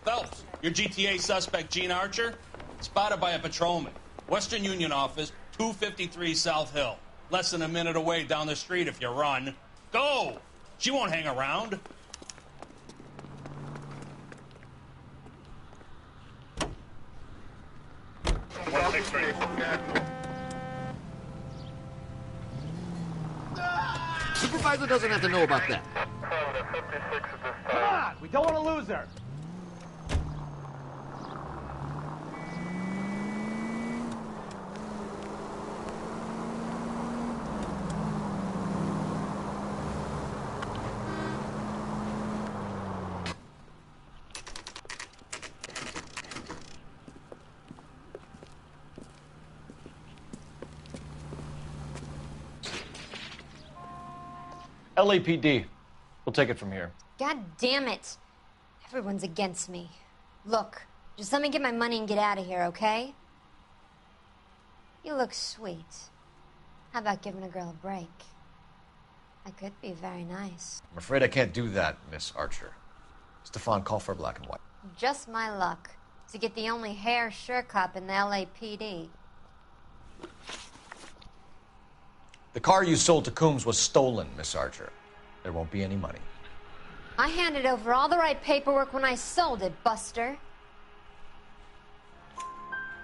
Phelps, your GTA suspect, Gene Archer, spotted by a patrolman. Western Union office, 253 South Hill. Less than a minute away down the street if you run. Go! She won't hang around. Supervisor doesn't have to know about that. Come on! We don't want to lose her! LAPD. We'll take it from here. God damn it. Everyone's against me. Look, just let me get my money and get out of here, okay? You look sweet. How about giving a girl a break? I could be very nice. I'm afraid I can't do that, Miss Archer. Stefan, call for black and white. Just my luck to get the only hair sure cop in the LAPD. The car you sold to Coombs was stolen, Miss Archer. There won't be any money. I handed over all the right paperwork when I sold it, Buster.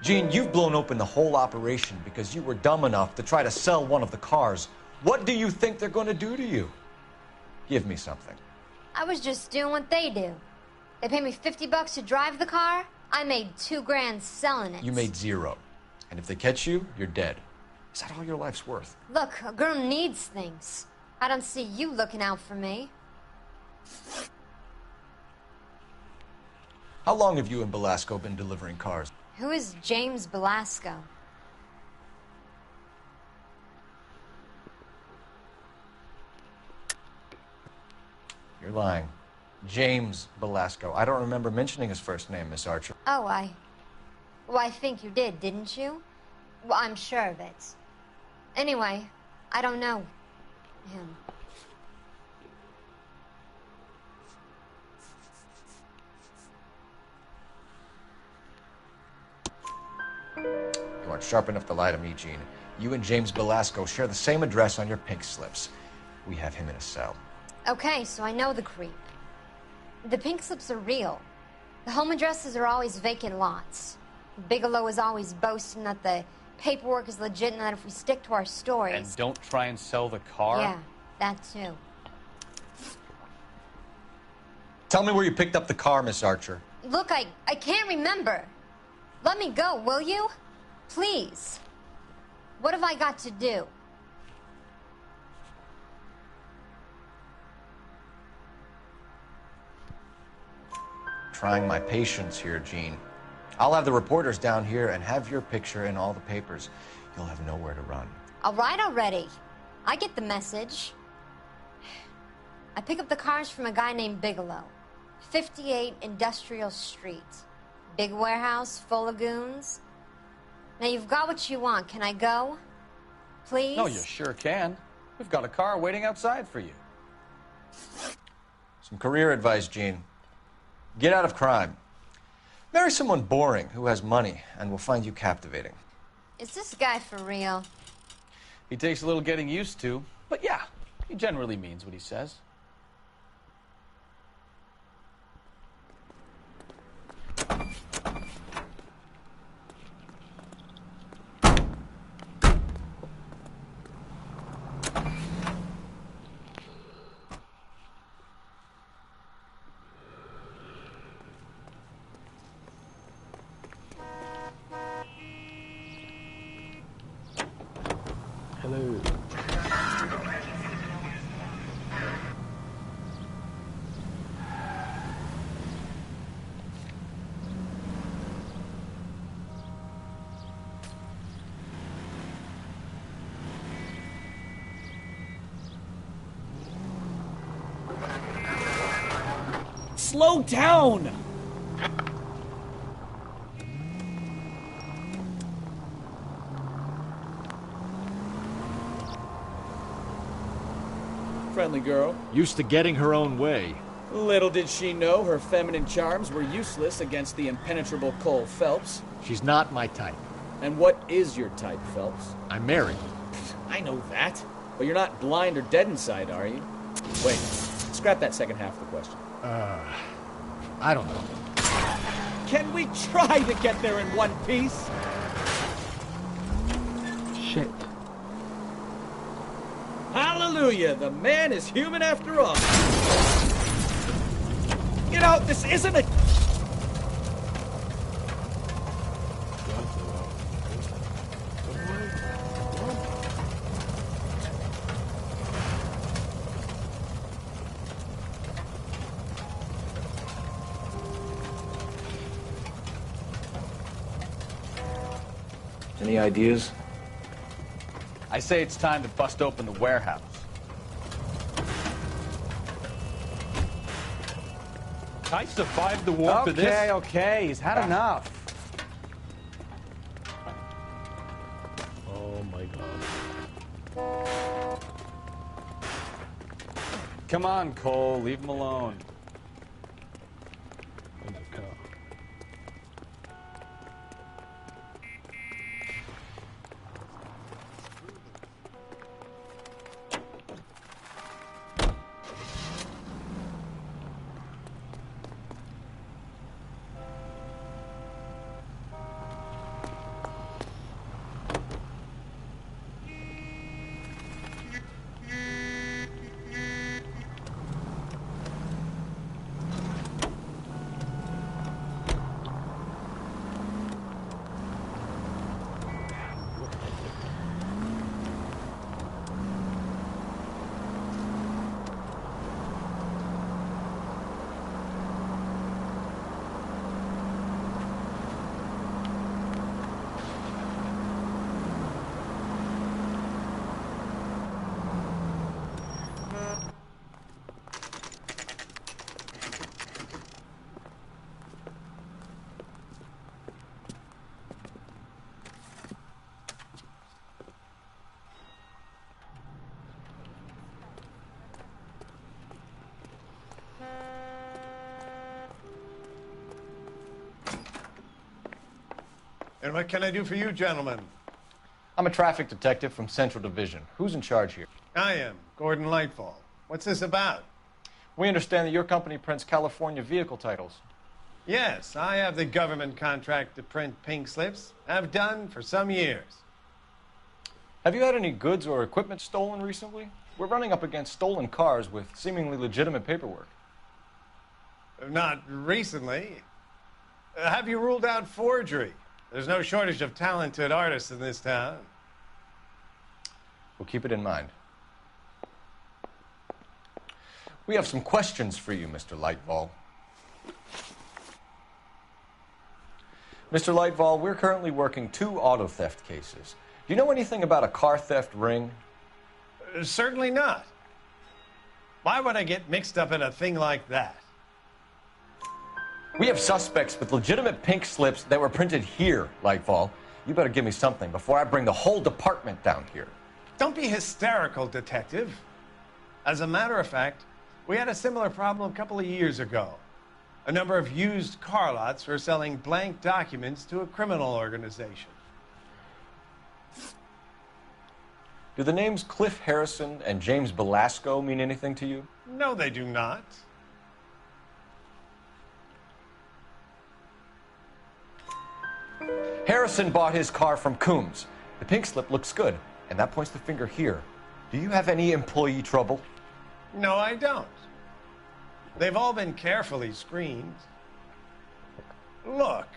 Gene, you've blown open the whole operation because you were dumb enough to try to sell one of the cars. What do you think they're going to do to you? Give me something. I was just doing what they do. They paid me $50 to drive the car. I made $2 grand selling it. You made $0. And if they catch you, you're dead. Is that all your life's worth? Look, a girl needs things. I don't see you looking out for me. How long have you and Belasco been delivering cars? Who is James Belasco? You're lying. James Belasco. I don't remember mentioning his first name, Miss Archer. Oh, Well, I think you did, didn't you? Well, I'm sure of it. Anyway, I don't know him. You aren't sharp enough to lie to me, Gene. You and James Belasco share the same address on your pink slips. We have him in a cell. Okay, so I know the creep. The pink slips are real. The home addresses are always vacant lots. Bigelow is always boasting that the paperwork is legit and that if we stick to our stories... And don't try and sell the car? Yeah, that too. Tell me where you picked up the car, Miss Archer. Look, I can't remember. Let me go, will you? Please. What have I got to do? Trying my patience here, Gene. I'll have the reporters down here and have your picture in all the papers. You'll have nowhere to run. All right already. I get the message. I pick up the cars from a guy named Bigelow. 58 Industrial Street. Big warehouse full of goons. Now you've got what you want. Can I go? Please? No, you sure can. We've got a car waiting outside for you. Some career advice, Gene. Get out of crime. Marry someone boring who has money and will find you captivating. Is this guy for real? He takes a little getting used to, but yeah, he generally means what he says. Hello. slow down! Friendly girl. Used to getting her own way. Little did she know her feminine charms were useless against the impenetrable Cole Phelps. She's not my type. And what is your type, Phelps? I'm married. I know that. But you're not blind or dead inside, are you? Wait, scrap that second half of the question. I don't know. Can we try to get there in one piece? Shit. Hallelujah, the man is human after all. You know, this isn't a... Any ideas? I say it's time to bust open the warehouse. I survived the war for this. Okay, he's had enough. Oh my god. Come on, Cole, leave him alone. In the car. And what can I do for you, gentlemen? I'm a traffic detective from Central Division. Who's in charge here? I am, Gordon Lightfall. What's this about? We understand that your company prints California vehicle titles. Yes, I have the government contract to print pink slips. Have done for some years. Have you had any goods or equipment stolen recently? We're running up against stolen cars with seemingly legitimate paperwork. Not recently. Have you ruled out forgery? There's no shortage of talented artists in this town. We'll keep it in mind. We have some questions for you, Mr. Lightfall. Mr. Lightfall, we're currently working 2 auto theft cases. Do you know anything about a car theft ring? Certainly not. Why would I get mixed up in a thing like that? We have suspects with legitimate pink slips that were printed here, Lightfall. You better give me something before I bring the whole department down here. Don't be hysterical, Detective. As a matter of fact, we had a similar problem a couple of years ago. A number of used car lots were selling blank documents to a criminal organization. Do the names Cliff Harrison and James Belasco mean anything to you? No, they do not. Harrison bought his car from Coombs. The pink slip looks good, and that points the finger here. Do you have any employee trouble? No, I don't. They've all been carefully screened. Look,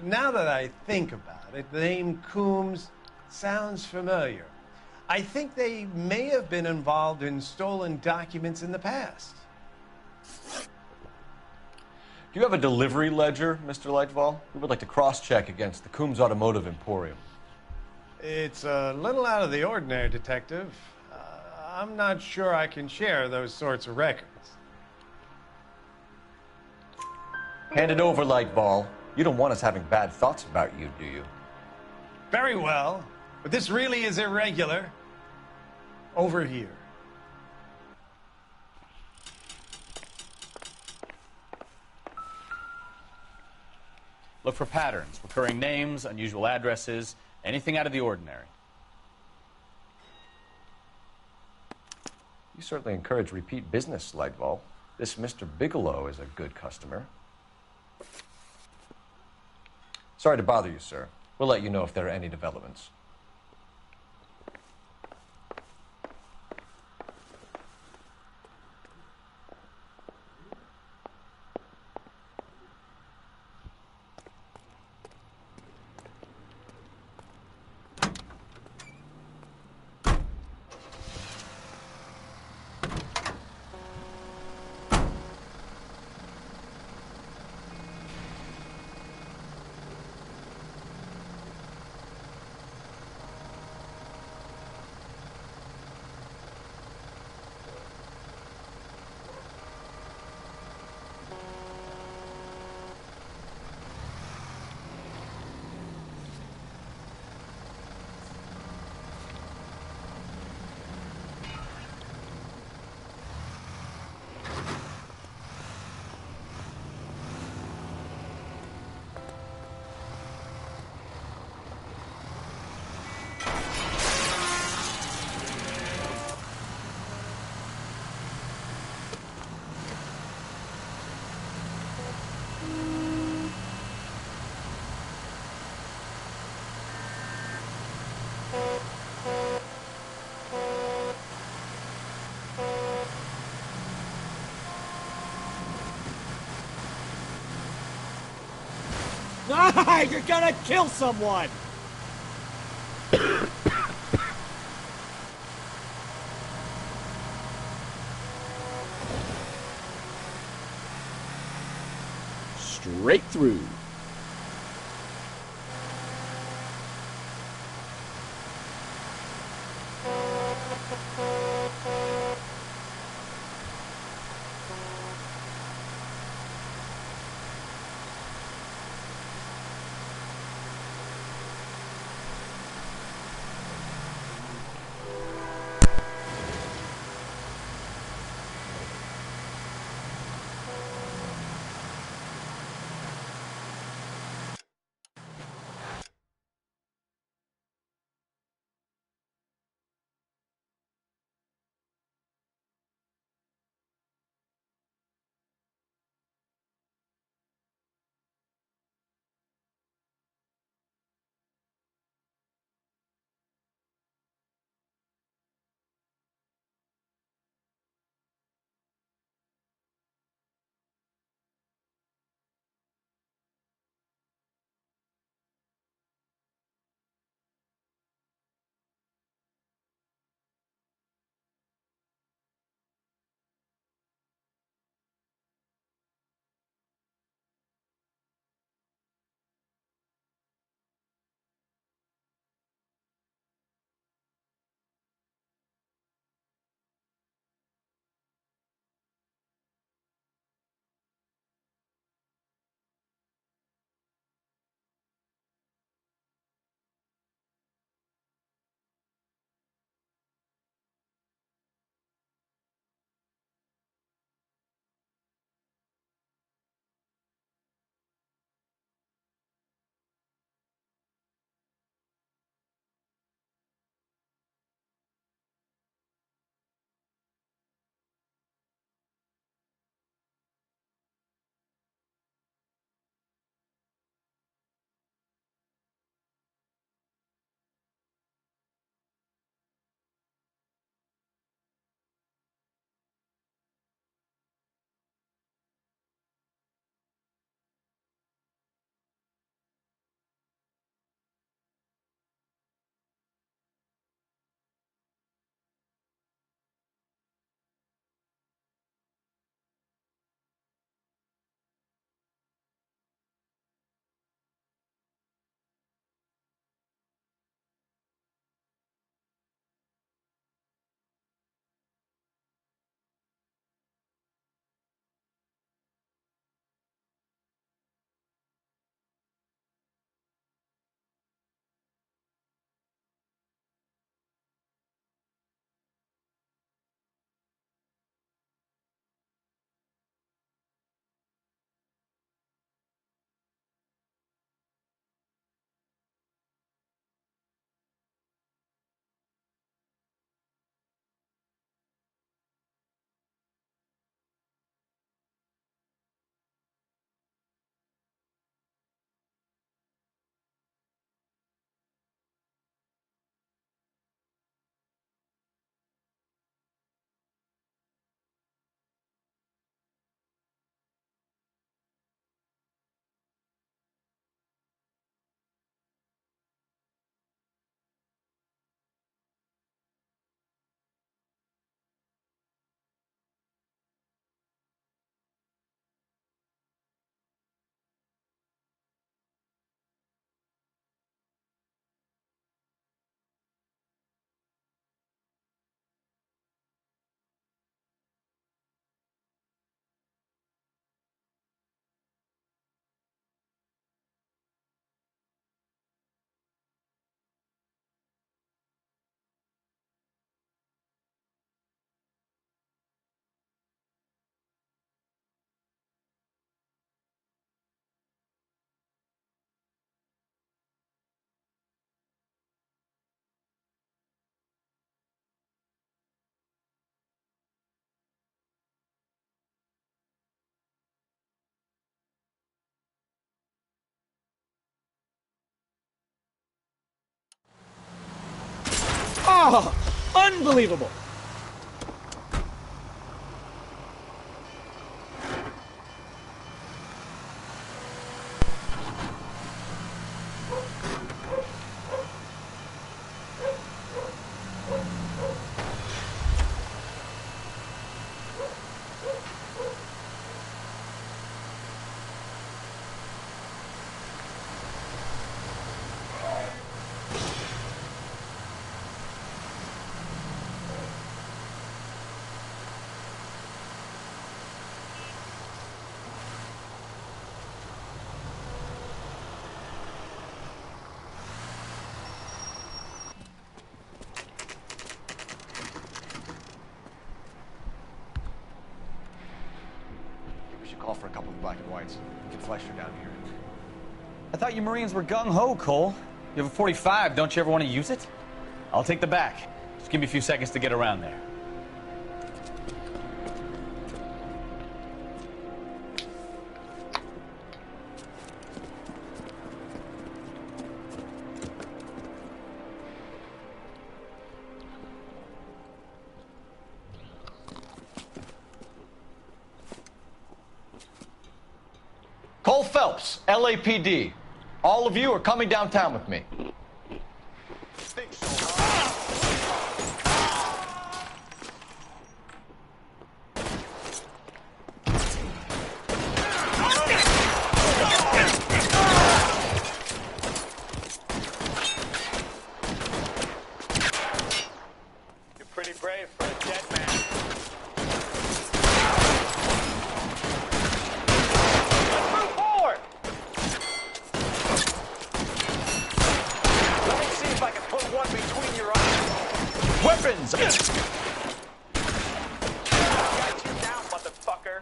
now that I think about it, the name Coombs sounds familiar. I think they may have been involved in stolen documents in the past. Do you have a delivery ledger, Mr. Lightfall? We would like to cross-check against the Coombs Automotive Emporium. It's a little out of the ordinary, Detective. I'm not sure I can share those sorts of records. Hand it over, Lightball. You don't want us having bad thoughts about you, do you? Very well, but this really is irregular. Over here. Look for patterns, recurring names, unusual addresses, anything out of the ordinary. You certainly encourage repeat business, Lightball. This Mr. Bigelow is a good customer. Sorry to bother you, sir. We'll let you know if there are any developments. Ah, you're gonna kill someone! Straight through. Oh, unbelievable. Call for a couple of black and whites. Get Fleischer down here. I thought you Marines were gung-ho, Cole. You have a 45. Don't you ever want to use it? I'll take the back. Just give me a few seconds to get around there. Cole Phelps, LAPD. All of you are coming downtown with me. You're pretty brave for a dead man. Weapons! Got you down, motherfucker.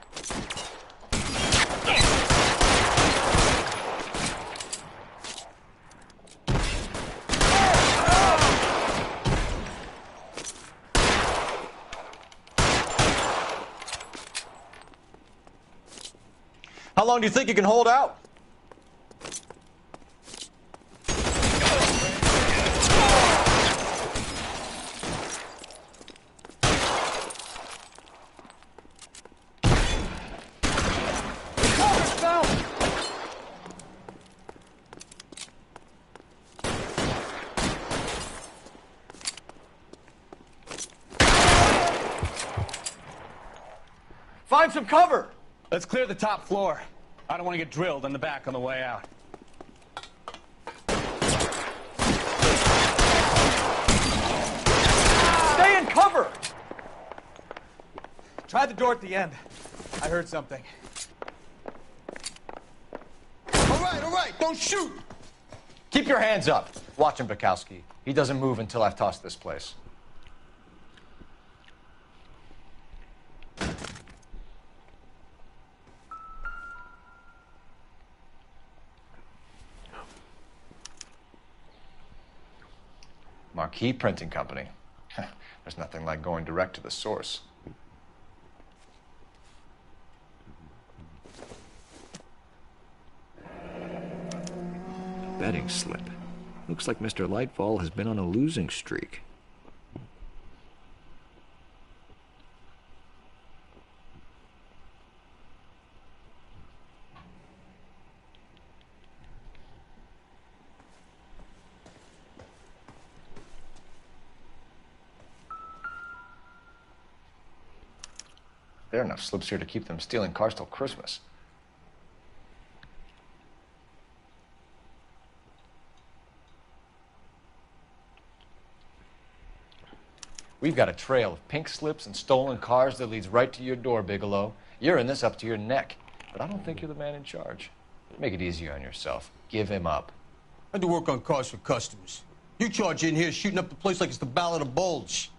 How long do you think you can hold out? Find some cover! Let's clear the top floor. I don't want to get drilled in the back on the way out. Stay in cover! Try the door at the end. I heard something. All right, don't shoot! Keep your hands up. Watch him, Bukowski. He doesn't move until I've tossed this place. Marquee Printing Company. There's nothing like going direct to the source. Betting slip. Looks like Mr. Lightfall has been on a losing streak. There are enough slips here to keep them stealing cars till Christmas. We've got a trail of pink slips and stolen cars that leads right to your door, Bigelow. You're in this up to your neck, but I don't think you're the man in charge. Make it easier on yourself. Give him up. I do work on cars for customers. You charge in here shooting up the place like it's the Ballad of Bulge.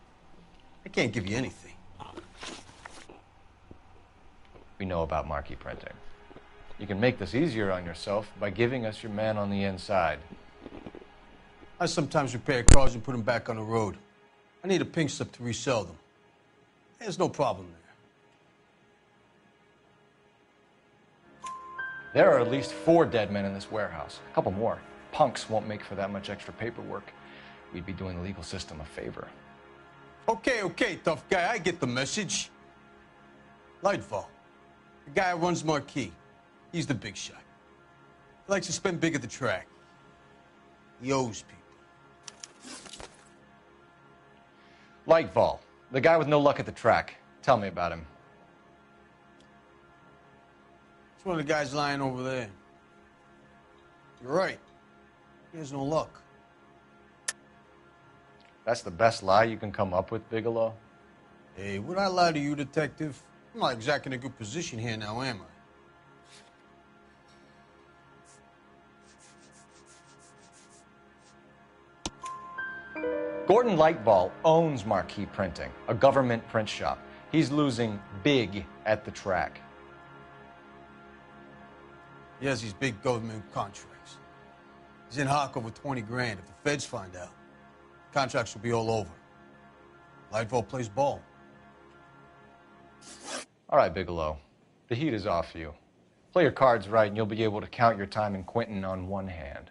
I can't give you anything. We know about marquee printing. You can make this easier on yourself by giving us your man on the inside. I sometimes repair cars and put them back on the road. I need a pink slip to resell them. There's no problem there. There are at least 4 dead men in this warehouse. A couple more. Punks won't make for that much extra paperwork. we'd be doing the legal system a favor. Okay, tough guy, I get the message. Lightfall, the guy who runs Marquis. He's the big shot. He likes to spend big at the track. He owes people. Lightfall, the guy with no luck at the track. Tell me about him. It's one of the guys lying over there. You're right. He has no luck. That's the best lie you can come up with, Bigelow? Hey, would I lie to you, detective? I'm not exactly in a good position here now, am I? Gordon Lightfall owns Marquis Printing, a government print shop. He's losing big at the track. He has these big government contracts. He's in hock over 20 grand. If the feds find out, contracts will be all over. Lightfall plays ball. All right, Bigelow. The heat is off you. Play your cards right and you'll be able to count your time in Quentin on one hand.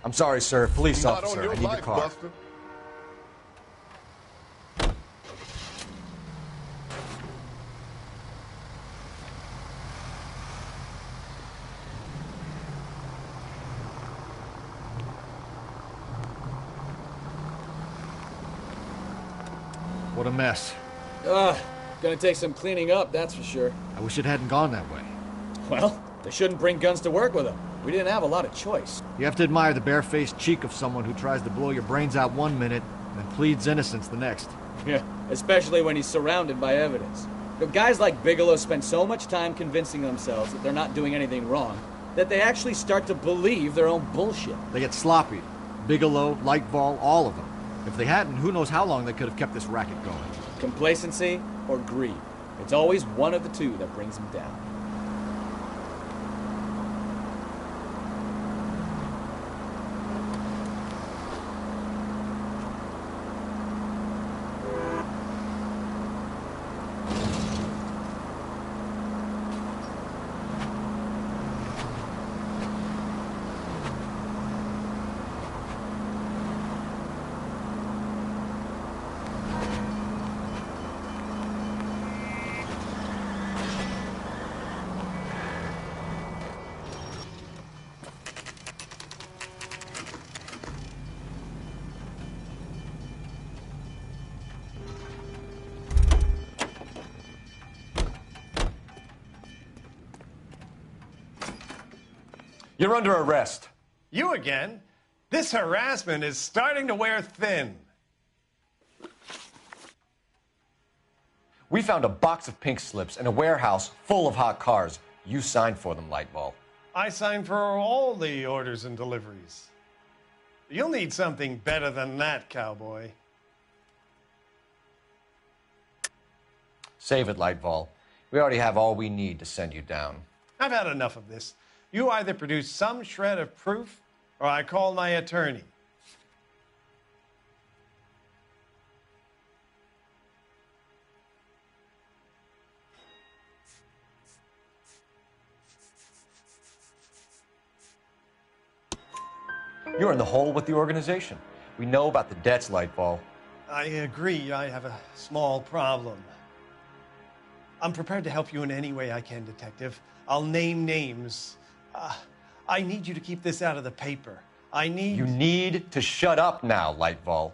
I'm sorry, sir. Police officer. I need your car. Buster. What a mess. Gonna take some cleaning up, that's for sure. I wish it hadn't gone that way. Well, they shouldn't bring guns to work with them. We didn't have a lot of choice. You have to admire the barefaced cheek of someone who tries to blow your brains out one minute and then pleads innocence the next. Yeah, especially when he's surrounded by evidence. You know, guys like Bigelow spend so much time convincing themselves that they're not doing anything wrong that they actually start to believe their own bullshit. They get sloppy. Bigelow, Lightfall, all of them. If they hadn't, who knows how long they could have kept this racket going. Complacency or greed. It's always one of the two that brings them down. You're under arrest. You again? This harassment is starting to wear thin. We found a box of pink slips in a warehouse full of hot cars. You signed for them, Lightfall. I signed for all the orders and deliveries. You'll need something better than that, cowboy. Save it, Lightfall. We already have all we need to send you down. I've had enough of this. You either produce some shred of proof, or I call my attorney. You're in the hole with the organization. We know about the debts, Lightfall. I agree. I have a small problem. I'm prepared to help you in any way I can, Detective. I'll name names. I need you to keep this out of the paper. You need to shut up now, Lightfall.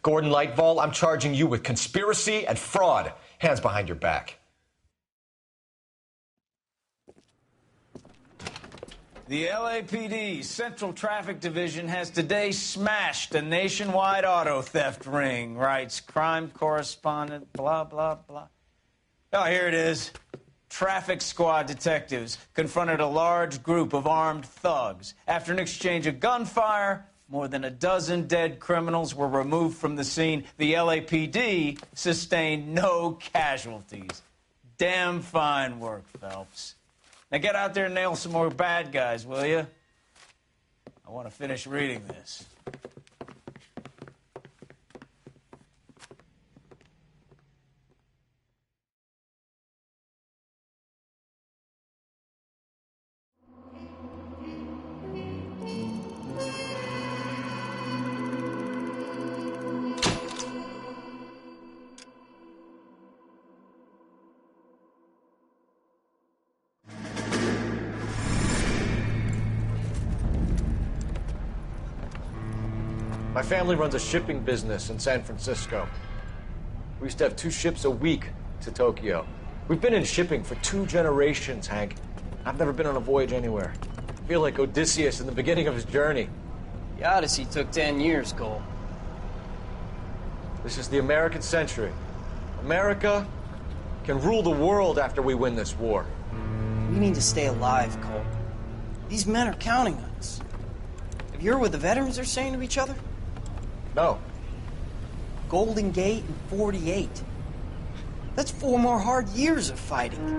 Gordon Lightfall, I'm charging you with conspiracy and fraud. Hands behind your back. The LAPD Central Traffic Division has today smashed a nationwide auto theft ring, writes crime correspondent, blah, blah, blah. Oh, here it is. traffic squad detectives confronted a large group of armed thugs. After an exchange of gunfire, more than a dozen dead criminals were removed from the scene. The LAPD sustained no casualties. Damn fine work, Phelps. Now get out there and nail some more bad guys, will you? I want to finish reading this. My family runs a shipping business in San Francisco. We used to have 2 ships a week to Tokyo. We've been in shipping for 2 generations, Hank. I've never been on a voyage anywhere. I feel like Odysseus in the beginning of his journey. The Odyssey took 10 years, Cole. This is the American century. America can rule the world after we win this war. We need to stay alive, Cole. These men are counting on us. Have you heard what the veterans are saying to each other? No. Golden Gate and 48. That's 4 more hard years of fighting.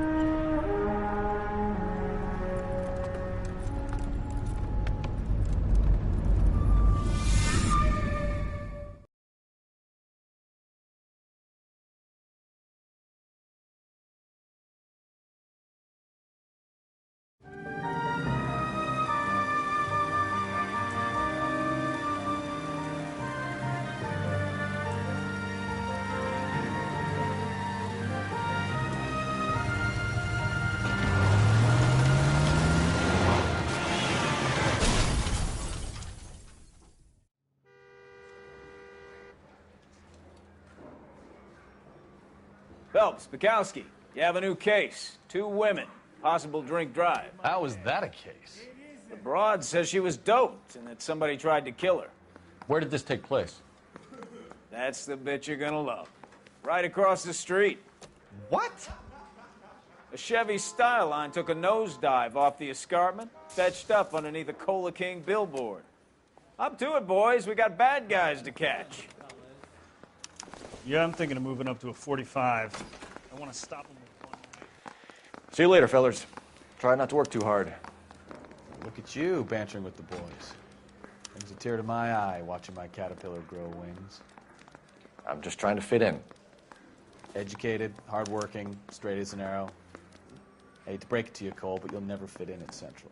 Phelps, Bukowski, you have a new case. 2 women, possible drink drive. How is that a case? The broad says she was doped and that somebody tried to kill her. Where did this take place? That's the bit you're gonna love. Right across the street. What? A Chevy Styline took a nosedive off the escarpment, fetched up underneath a Cola King billboard. Up to it, boys. We got bad guys to catch. Yeah, I'm thinking of moving up to a 45. I want to stop them with one. See you later, fellers. Try not to work too hard. Look at you bantering with the boys. Brings a tear to my eye watching my caterpillar grow wings. I'm just trying to fit in. Educated, hardworking, straight as an arrow. I hate to break it to you, Cole, but you'll never fit in at Central.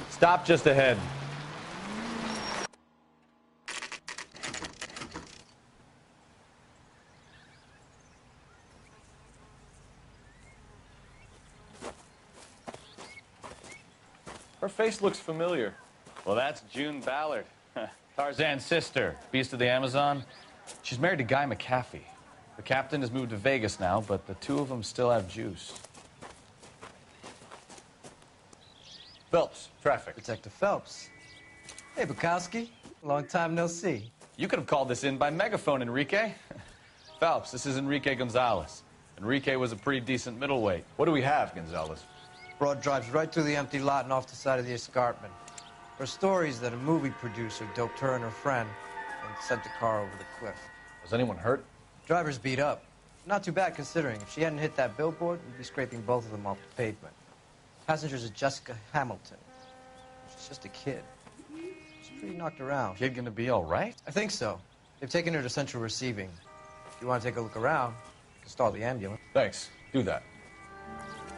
Stop just ahead. Her face looks familiar. Well, that's June Ballard, Tarzan's sister, beast of the Amazon. She's married to Guy McAfee. The captain has moved to Vegas now, but the 2 of them still have juice. Phelps, traffic. Detective Phelps. Hey, Bukowski. Long time no see. You could have called this in by megaphone, Enrique. Phelps, this is Enrique Gonzalez. Enrique was a pretty decent middleweight. What do we have, Gonzalez? Broad drives right through the empty lot and off the side of the escarpment. There are stories that a movie producer doped her and her friend and sent the car over the cliff. Was anyone hurt? Driver's beat up. Not too bad considering. If she hadn't hit that billboard, we'd be scraping both of them off the pavement. Passengers are Jessica Hamilton. She's just a kid. She's pretty knocked around. Kid gonna be all right? I think so. They've taken her to central receiving. If you want to take a look around, you can stall the ambulance. Thanks. Do that.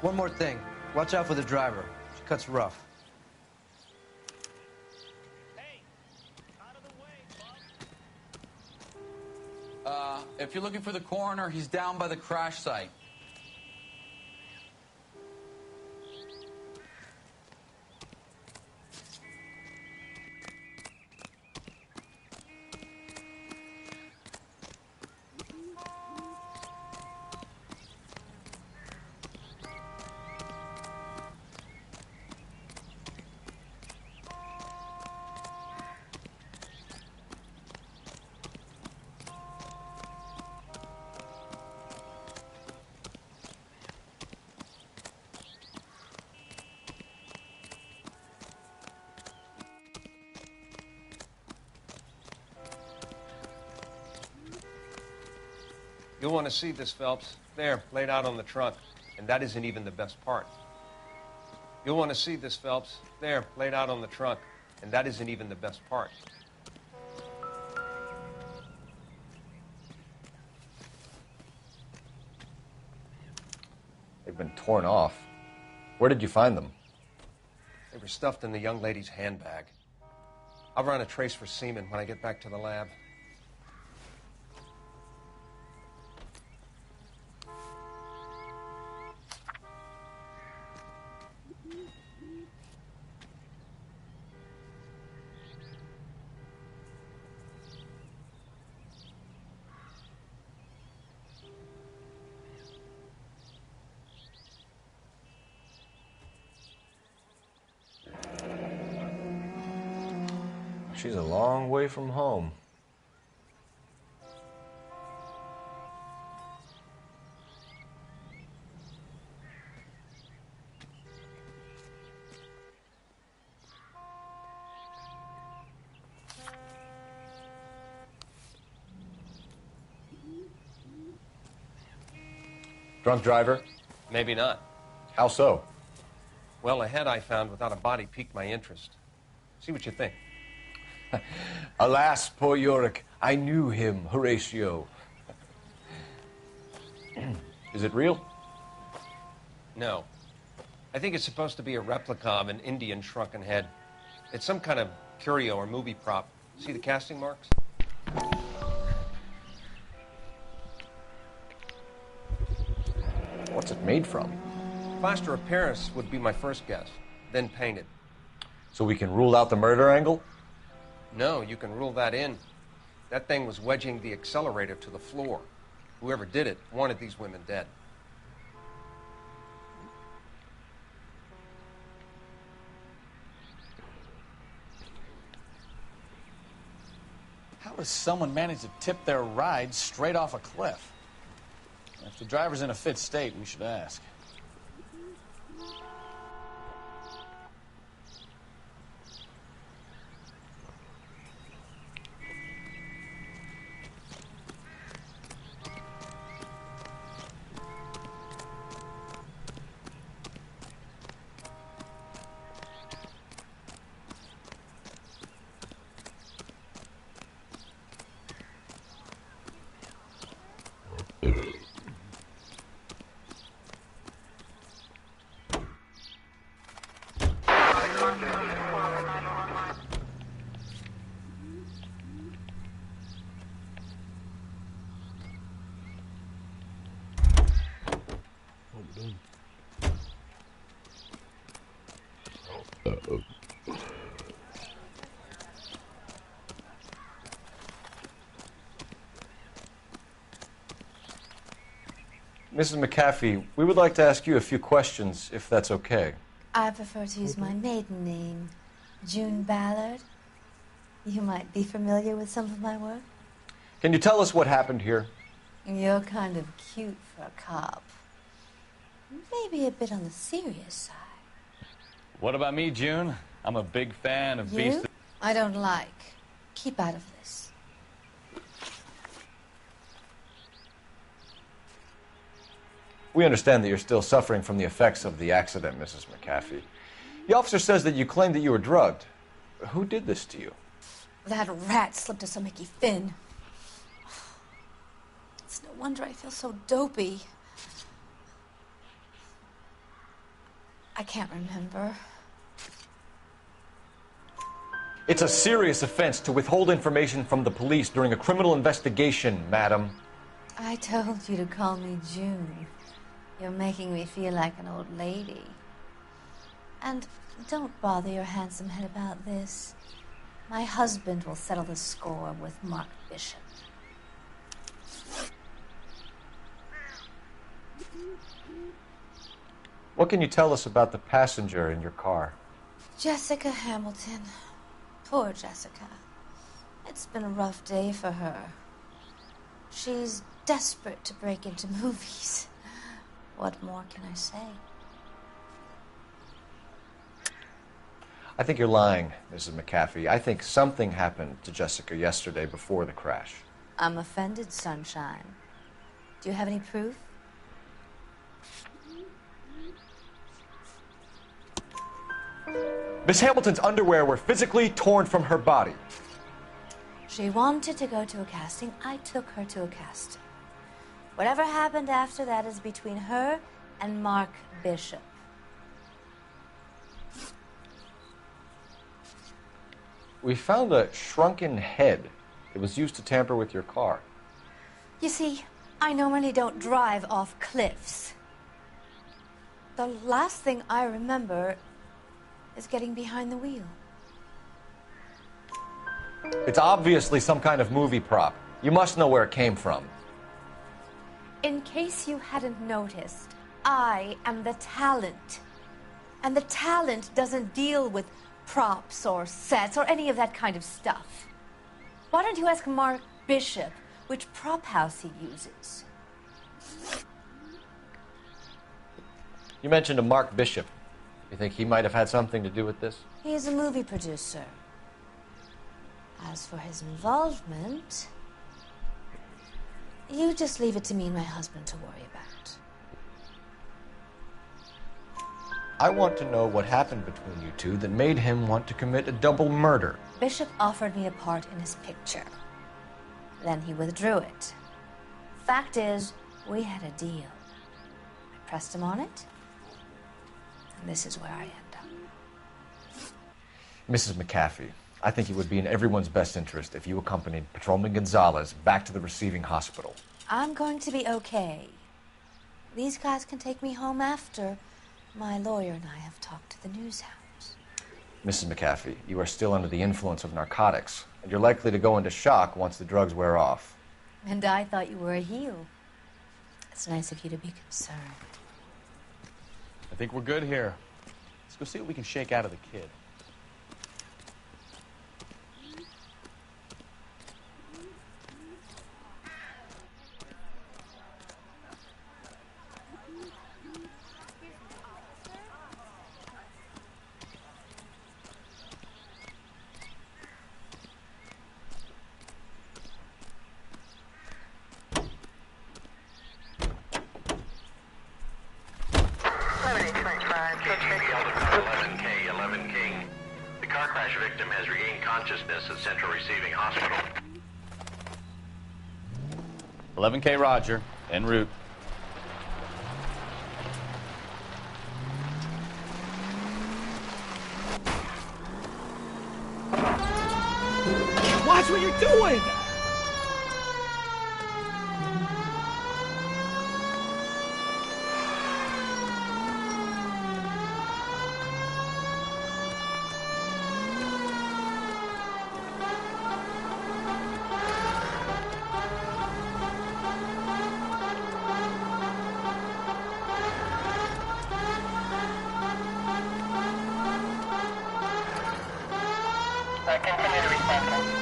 One more thing. Watch out for the driver. She cuts rough. If you're looking for the coroner, he's down by the crash site. You'll want to see this, Phelps. There, laid out on the trunk. And that isn't even the best part. You'll want to see this, Phelps. There, laid out on the trunk. And that isn't even the best part. They've been torn off. Where did you find them? They were stuffed in the young lady's handbag. I'll run a trace for semen when I get back to the lab. She's a long way from home. Drunk driver? Maybe not. How so? Well, a head I found without a body piqued my interest. See what you think. Alas, poor Yorick, I knew him, Horatio. Is it real? No. I think it's supposed to be a replica of an Indian shrunken head. It's some kind of curio or movie prop. See the casting marks? What's it made from? Plaster of Paris would be my first guess, then painted. So we can rule out the murder angle? No, you can rule that in. That thing was wedging the accelerator to the floor. Whoever did it wanted these women dead. How does someone manage to tip their ride straight off a cliff? If the driver's in a fit state, we should ask. Mrs. McAfee, we would like to ask you a few questions, if that's okay. I prefer to use my maiden name, June Ballard. You might be familiar with some of my work. Can you tell us what happened here? You're kind of cute for a cop. Maybe a bit on the serious side. What about me, June? I'm a big fan of You? beast. I don't like. Keep out of this. We understand that you're still suffering from the effects of the accident, Mrs. McAfee. The officer says that you claimed that you were drugged. Who did this to you? That rat slipped us a Mickey Finn. It's no wonder I feel so dopey. I can't remember. It's a serious offense to withhold information from the police during a criminal investigation, madam. I told you to call me June. You're making me feel like an old lady. And don't bother your handsome head about this. My husband will settle the score with Mark Bishop. What can you tell us about the passenger in your car? Jessica Hamilton. Poor Jessica. It's been a rough day for her. She's desperate to break into movies. What more can I say? I think you're lying, Mrs. McAfee. I think something happened to Jessica yesterday before the crash. I'm offended, Sunshine. Do you have any proof? Miss Hamilton's underwear were physically torn from her body. She wanted to go to a casting. I took her to a casting. Whatever happened after that is between her and Mark Bishop. We found a shrunken head. It was used to tamper with your car. You see, I normally don't drive off cliffs. The last thing I remember is getting behind the wheel. It's obviously some kind of movie prop. You must know where it came from. In case you hadn't noticed, I am the talent. And the talent doesn't deal with props or sets or any of that kind of stuff. Why don't you ask Mark Bishop which prop house he uses? You mentioned a Mark Bishop. You think he might have had something to do with this? He is a movie producer. As for his involvement, you just leave it to me and my husband to worry about. I want to know what happened between you two that made him want to commit a double murder. Bishop offered me a part in his picture. Then he withdrew it. Fact is, we had a deal. I pressed him on it, and this is where I end up. Mrs. McAfee, I think it would be in everyone's best interest if you accompanied Patrolman Gonzalez back to the receiving hospital. I'm going to be okay. These guys can take me home after. My lawyer and I have talked to the news house. Mrs. McAfee, you are still under the influence of narcotics, and you're likely to go into shock once the drugs wear off. And I thought you were a heel. It's nice of you to be concerned. I think we're good here. Let's go see what we can shake out of the kid. Victim has regained consciousness at Central Receiving Hospital. 11K Roger, en route. Watch what you're doing! Continue to respond.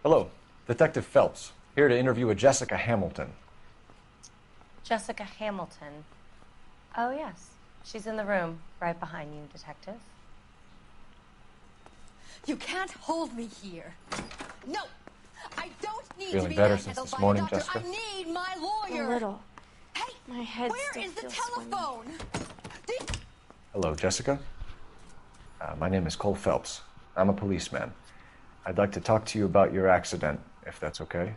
Hello, Detective Phelps, here to interview a Jessica Hamilton. Jessica Hamilton. Oh, yes. She's in the room, right behind you, Detective. You can't hold me here. No! I don't need Feeling to be better since handled this by morning, a doctor. Jessica? I need my lawyer. A little. Hey, My head where still is the feels telephone? Hello, Jessica. My name is Cole Phelps. I'm a policeman. I'd like to talk to you about your accident, if that's okay.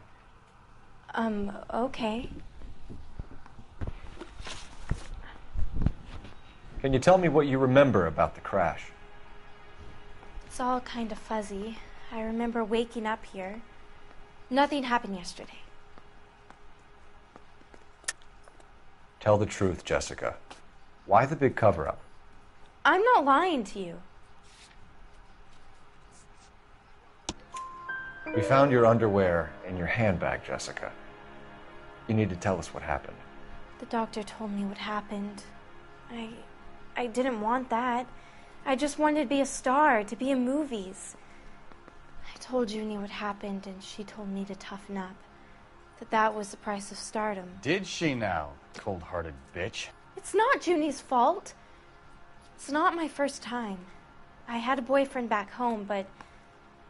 Okay. Can you tell me what you remember about the crash? It's all kind of fuzzy. I remember waking up here. Nothing happened yesterday. Tell the truth, Jessica. Why the big cover-up? I'm not lying to you. We found your underwear in your handbag, Jessica. You need to tell us what happened. The doctor told me what happened. I didn't want that. I just wanted to be a star, to be in movies. I told Junie what happened, and she told me to toughen up. That was the price of stardom. Did she now, cold-hearted bitch? It's not Junie's fault. It's not my first time. I had a boyfriend back home, but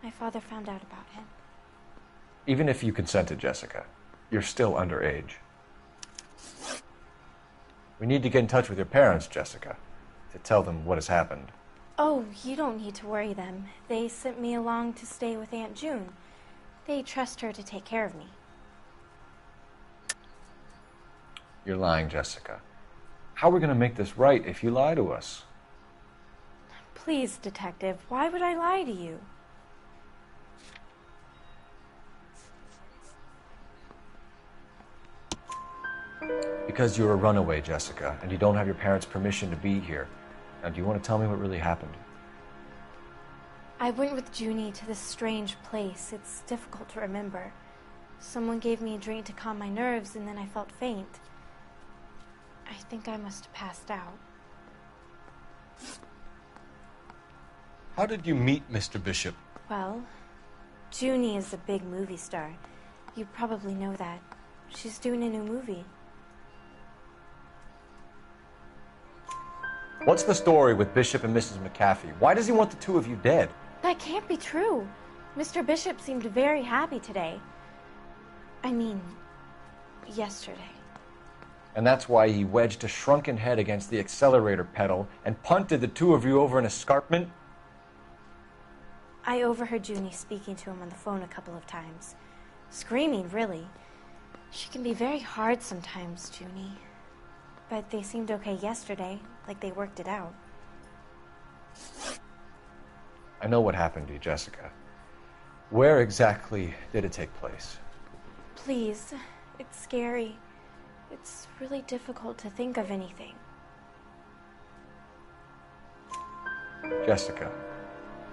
my father found out about him. Even if you consented, Jessica, you're still underage. We need to get in touch with your parents, Jessica, to tell them what has happened. Oh, you don't need to worry them. They sent me along to stay with Aunt June. They trust her to take care of me. You're lying, Jessica. How are we going to make this right if you lie to us? Please, Detective, why would I lie to you? Because you're a runaway, Jessica, and you don't have your parents' permission to be here. Now, do you want to tell me what really happened? I went with Junie to this strange place. It's difficult to remember. Someone gave me a drink to calm my nerves, and then I felt faint. I think I must have passed out. How did you meet Mr. Bishop? Well, Junie is a big movie star. You probably know that. She's doing a new movie. What's the story with Bishop and Mrs. McAfee? Why does he want the two of you dead? That can't be true. Mr. Bishop seemed very happy today. I mean, yesterday. And that's why he wedged a shrunken head against the accelerator pedal and punted the two of you over an escarpment? I overheard Junie speaking to him on the phone a couple of times. Screaming, really. She can be very hard sometimes, Junie. But they seemed okay yesterday, like they worked it out. I know what happened to you, Jessica. Where exactly did it take place? Please, it's scary. It's really difficult to think of anything. Jessica,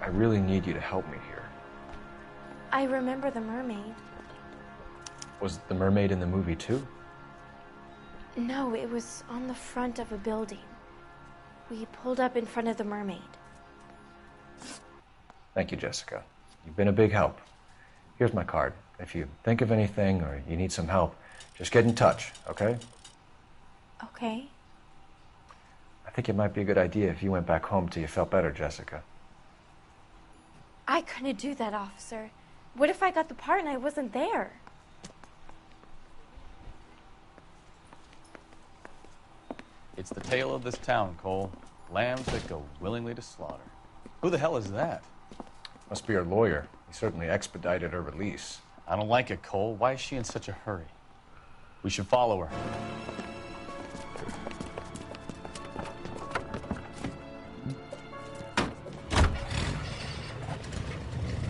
I really need you to help me here. I remember the mermaid. Was the mermaid in the movie too? No, it was on the front of a building. We pulled up in front of the mermaid. Thank you, Jessica. You've been a big help. Here's my card. If you think of anything or you need some help, just get in touch, okay? Okay. I think it might be a good idea if you went back home till you felt better, Jessica. I couldn't do that, officer. What if I got the part and I wasn't there? It's the tale of this town, Cole. Lambs that go willingly to slaughter. Who the hell is that? Must be her lawyer. He certainly expedited her release. I don't like it, Cole. Why is she in such a hurry? We should follow her.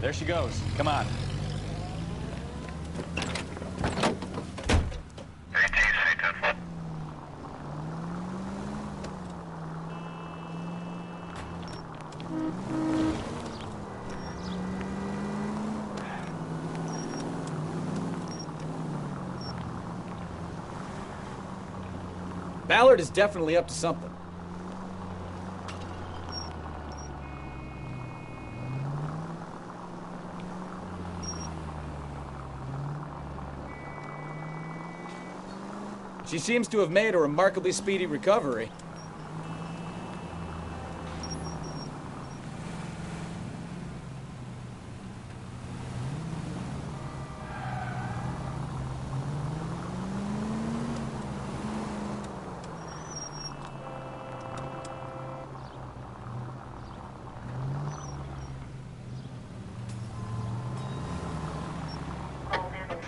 There she goes. Come on. Ballard is definitely up to something. She seems to have made a remarkably speedy recovery.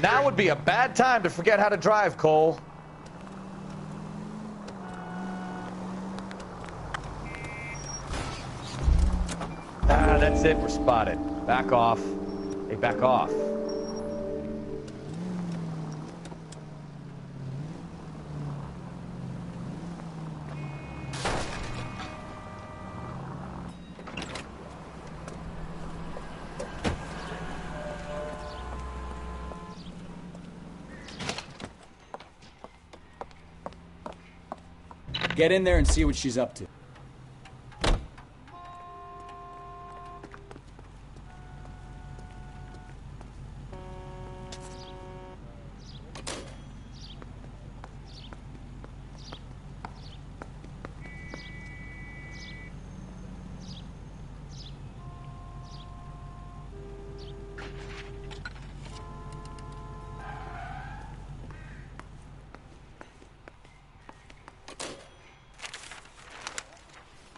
Now would be a bad time to forget how to drive, Cole. Ah, that's it. We're spotted. Back off. Hey, back off. Get in there and see what she's up to.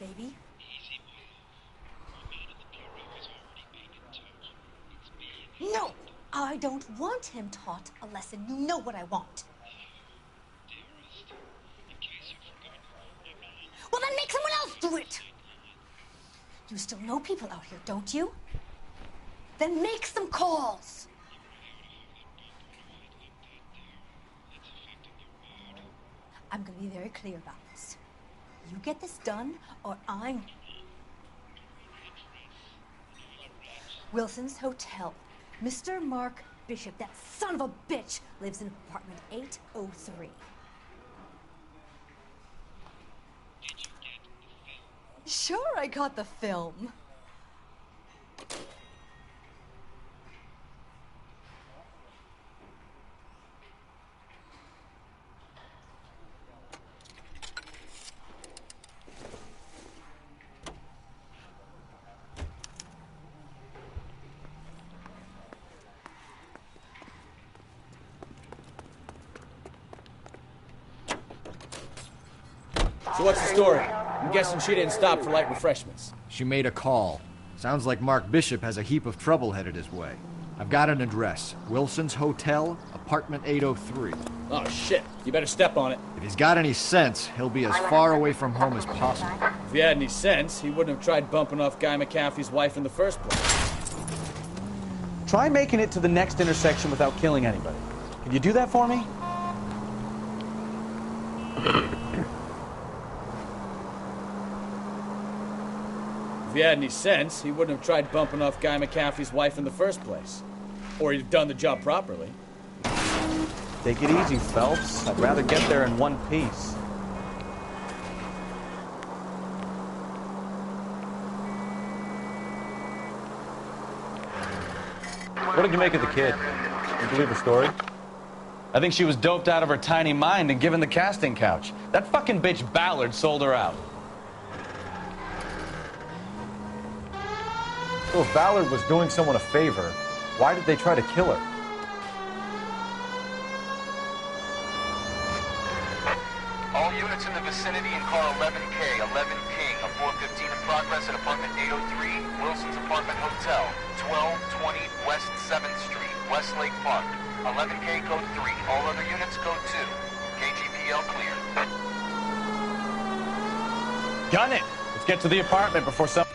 Baby? No! I don't want him taught a lesson. You know what I want. Well, then make someone else do it! You still know people out here, don't you? Then make some calls! I'm gonna be very clear about this. You get this done, or I'm... Wilson's Hotel. Mr. Mark Bishop, that son of a bitch, lives in apartment 803. Sure, I got the film. So what's the story? I'm guessing she didn't stop for light refreshments. She made a call. Sounds like Mark Bishop has a heap of trouble headed his way. I've got an address. Wilson's Hotel, apartment 803. Oh, shit. You better step on it. If he's got any sense, he'll be as far away from home as possible. If he had any sense, he wouldn't have tried bumping off Guy McAfee's wife in the first place. Try making it to the next intersection without killing anybody. Can you do that for me? If he had any sense, he wouldn't have tried bumping off Guy McAfee's wife in the first place. Or he'd have done the job properly. Take it easy, Phelps. I'd rather get there in one piece. What did you make of the kid? You believe her story? I think she was doped out of her tiny mind and given the casting couch. That fucking bitch Ballard sold her out. So if Ballard was doing someone a favor, why did they try to kill her? All units in the vicinity in car 11K, 11 ping, a 415 in progress at apartment 803, Wilson's Apartment Hotel, 1220 West 7th Street, Westlake Park. 11K code 3, all other units code 2. KGPL clear. Gun it! Let's get to the apartment before some...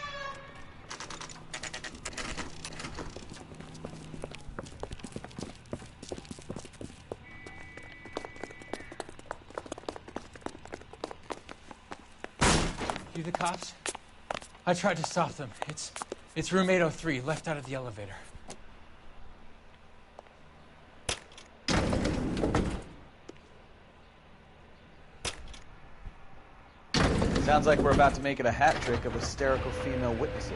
You the cops? I tried to stop them. It's room 803, left out of the elevator. Sounds like we're about to make it a hat trick of hysterical female witnesses.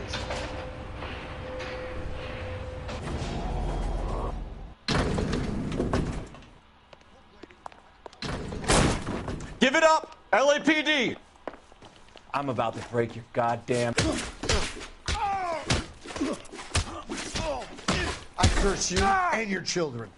Give it up! LAPD! I'm about to break your goddamn... I curse you and your children.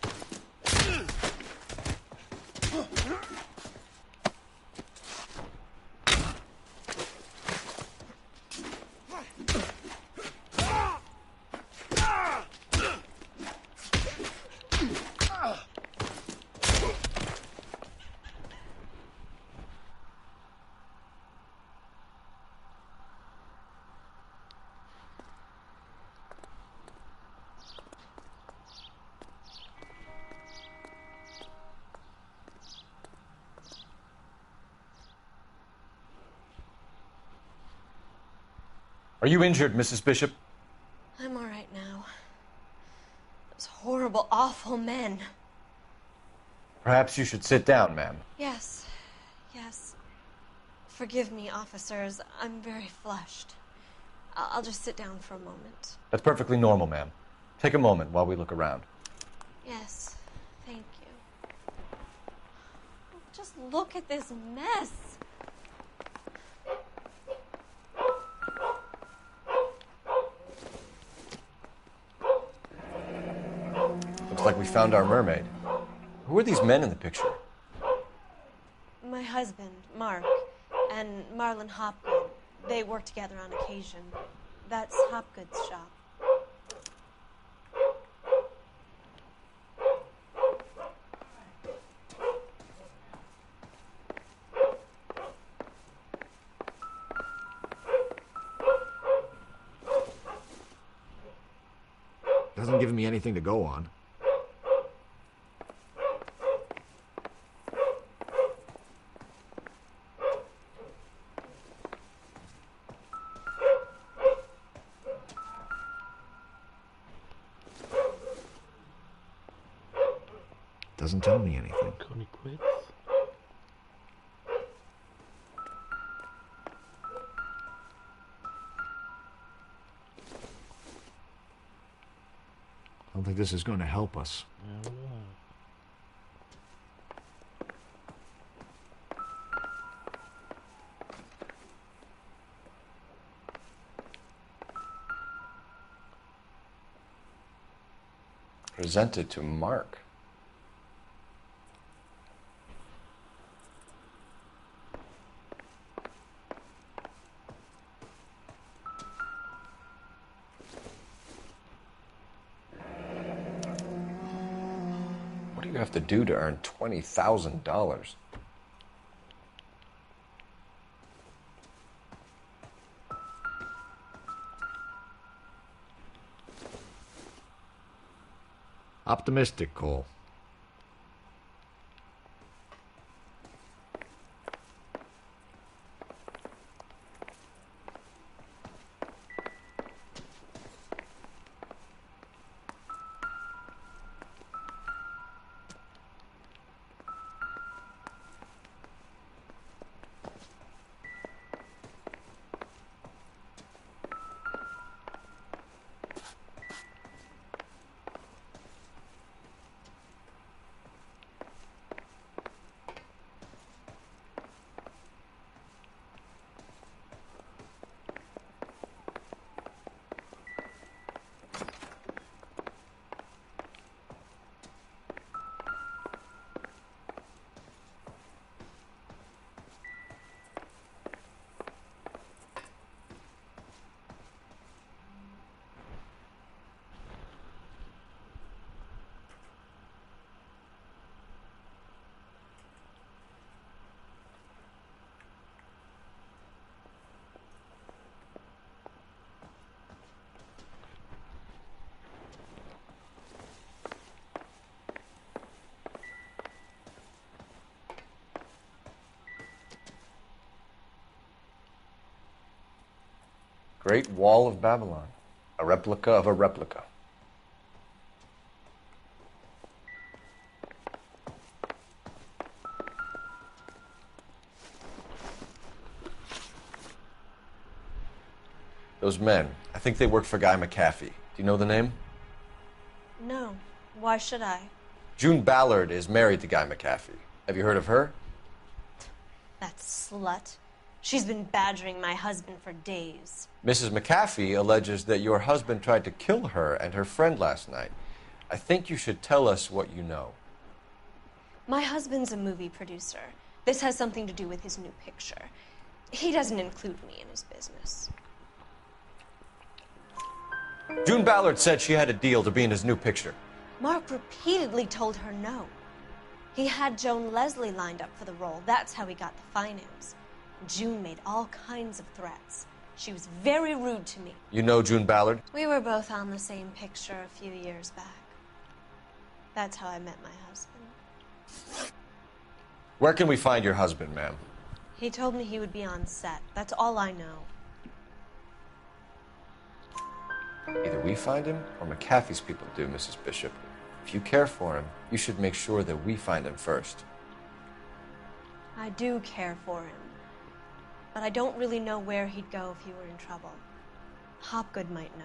Are you injured, Mrs. Bishop? I'm all right now. Those horrible, awful men. Perhaps you should sit down, ma'am. Yes, yes. Forgive me, officers. I'm very flushed. I'll just sit down for a moment. That's perfectly normal, ma'am. Take a moment while we look around. Yes, thank you. Just look at this mess. Looks like we found our mermaid. Who are these men in the picture? My husband, Mark, and Marlon Hopgood. They work together on occasion. That's Hopgood's shop. Doesn't give me anything to go on. Doesn't tell me anything. Connie quits. I don't think this is going to help us. Yeah, well, Presented to Mark. What do you have to do to earn $20,000? Optimistic, Cole. Great Wall of Babylon. A replica of a replica. Those men, I think they work for Guy McAfee. Do you know the name? No. Why should I? June Ballard is married to Guy McAfee. Have you heard of her? That slut. She's been badgering my husband for days. Mrs. McAfee alleges that your husband tried to kill her and her friend last night. I think you should tell us what you know. My husband's a movie producer. This has something to do with his new picture. He doesn't include me in his business. June Ballard said she had a deal to be in his new picture. Mark repeatedly told her no. He had Joan Leslie lined up for the role. That's how he got the finance. June made all kinds of threats. She was very rude to me. You know June Ballard? We were both on the same picture a few years back. That's how I met my husband. Where can we find your husband, ma'am? He told me he would be on set. That's all I know. Either we find him or McAfee's people do, Mrs. Bishop. If you care for him, you should make sure that we find him first. I do care for him. But I don't really know where he'd go if he were in trouble. Hopgood might know.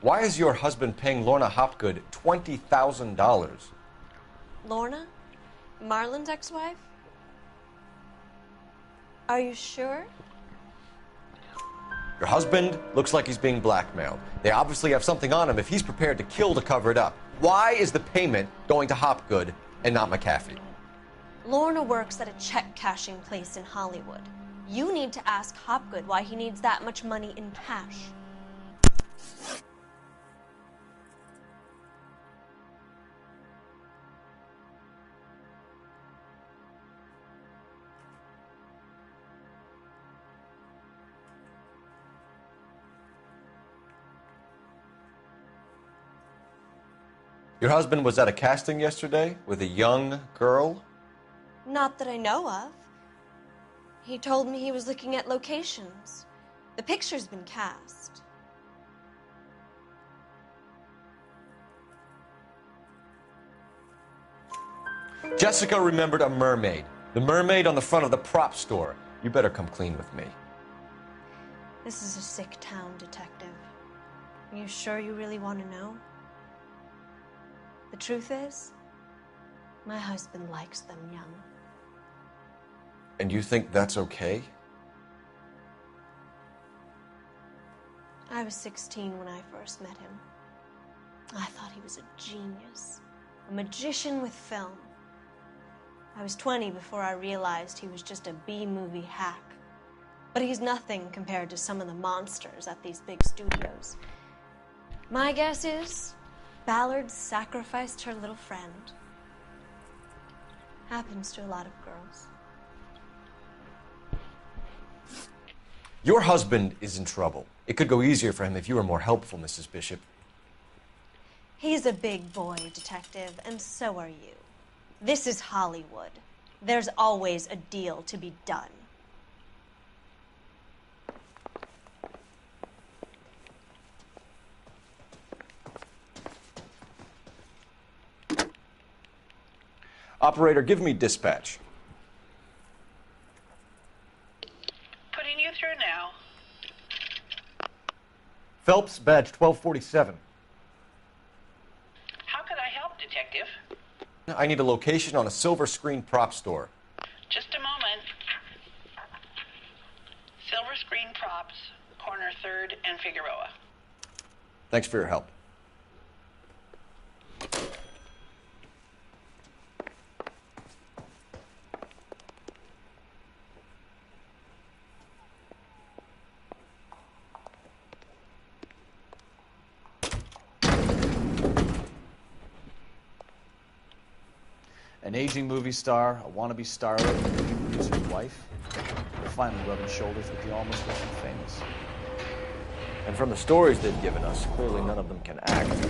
Why is your husband paying Lorna Hopgood $20,000? Lorna? Marlon's ex-wife? Are you sure? Your husband looks like he's being blackmailed. They obviously have something on him if he's prepared to kill to cover it up. Why is the payment going to Hopgood and not McAfee? Lorna works at a check-cashing place in Hollywood. You need to ask Hopgood why he needs that much money in cash. Your husband was at a casting yesterday with a young girl? Not that I know of. He told me he was looking at locations. The picture's been cast. Jessica remembered a mermaid. The mermaid on the front of the prop store. You better come clean with me. This is a sick town, Detective. Are you sure you really want to know? The truth is, my husband likes them young. And you think that's okay? I was 16 when I first met him. I thought he was a genius, a magician with film. I was 20 before I realized he was just a B-movie hack. But he's nothing compared to some of the monsters at these big studios. My guess is Ballard sacrificed her little friend. Happens to a lot of girls. Your husband is in trouble. It could go easier for him if you were more helpful, Mrs. Bishop. He's a big boy, Detective, and so are you. This is Hollywood. There's always a deal to be done. Operator, give me dispatch. Putting you through now. Phelps, badge 1247. How could I help, Detective? I need a location on a silver screen prop store. Just a moment. Silver Screen Props, corner 3rd and Figueroa. Thanks for your help. An aging movie star, a wannabe starlet, and a movie producer's wife. They're finally rubbing shoulders with the almost rich and famous. And from the stories they've given us, clearly none of them can act.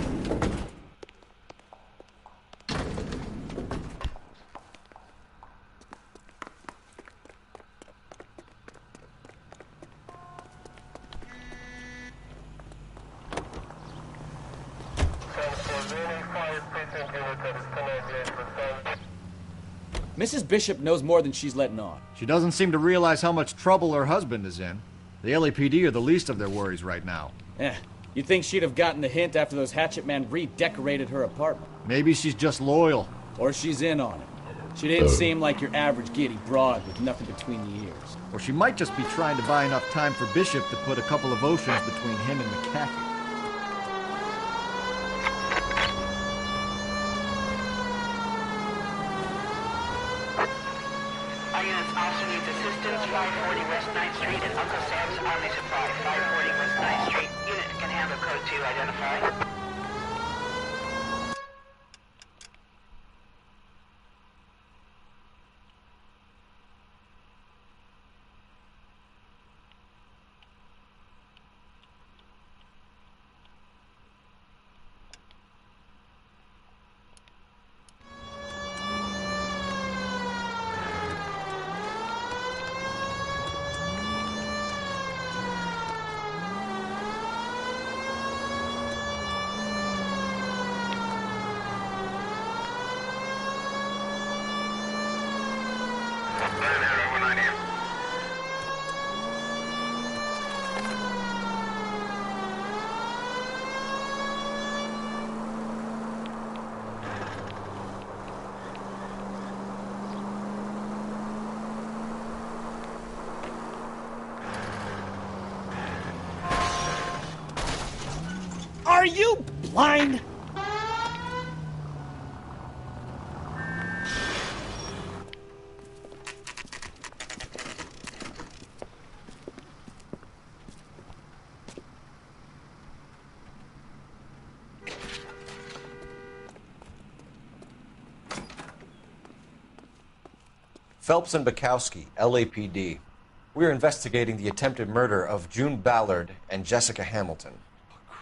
Mrs. Bishop knows more than she's letting on. She doesn't seem to realize how much trouble her husband is in. The LAPD are the least of their worries right now. You'd think she'd have gotten the hint after those hatchet men redecorated her apartment. Maybe she's just loyal. Or she's in on it. She didn't seem like your average giddy broad with nothing between the ears. Or she might just be trying to buy enough time for Bishop to put a couple of oceans between him and McCaffrey. Our units also needs assistance. 540 West 9th Street and Uncle Sam's Army Supply. 540 West 9th Street. Unit can handle code 2. Identify. Are you blind? Phelps and Bukowski, LAPD. We're investigating the attempted murder of June Ballard and Jessica Hamilton.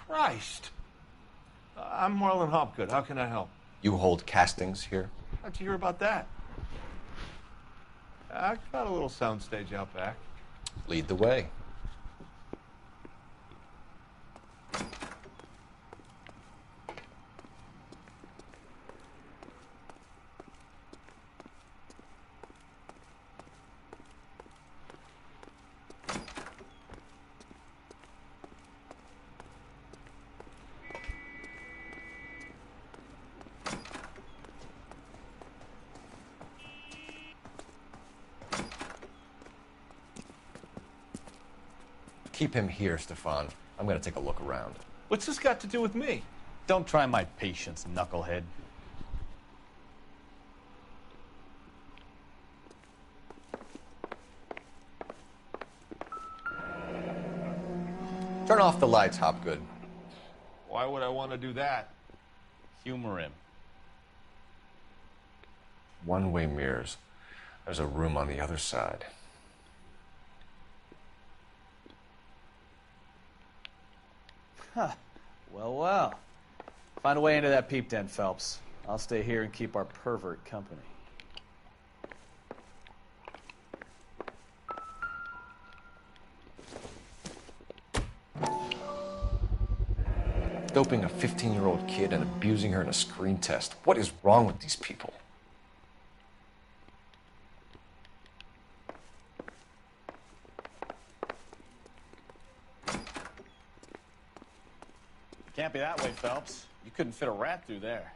Christ. I'm Marlon Hopgood. How can I help? You hold castings here? How'd you hear about that? I got a little soundstage out back. Lead the way. Keep him here, Stefan. I'm gonna take a look around. What's this got to do with me? Don't try my patience, knucklehead. Turn off the lights, Hopgood. Why would I want to do that? Humor him. One-way mirrors. There's a room on the other side. Huh. Well, well. Find a way into that peep den, Phelps. I'll stay here and keep our pervert company. Doping a 15-year-old kid and abusing her in a screen test. What is wrong with these people? Can't be that way, Phelps. You couldn't fit a rat through there.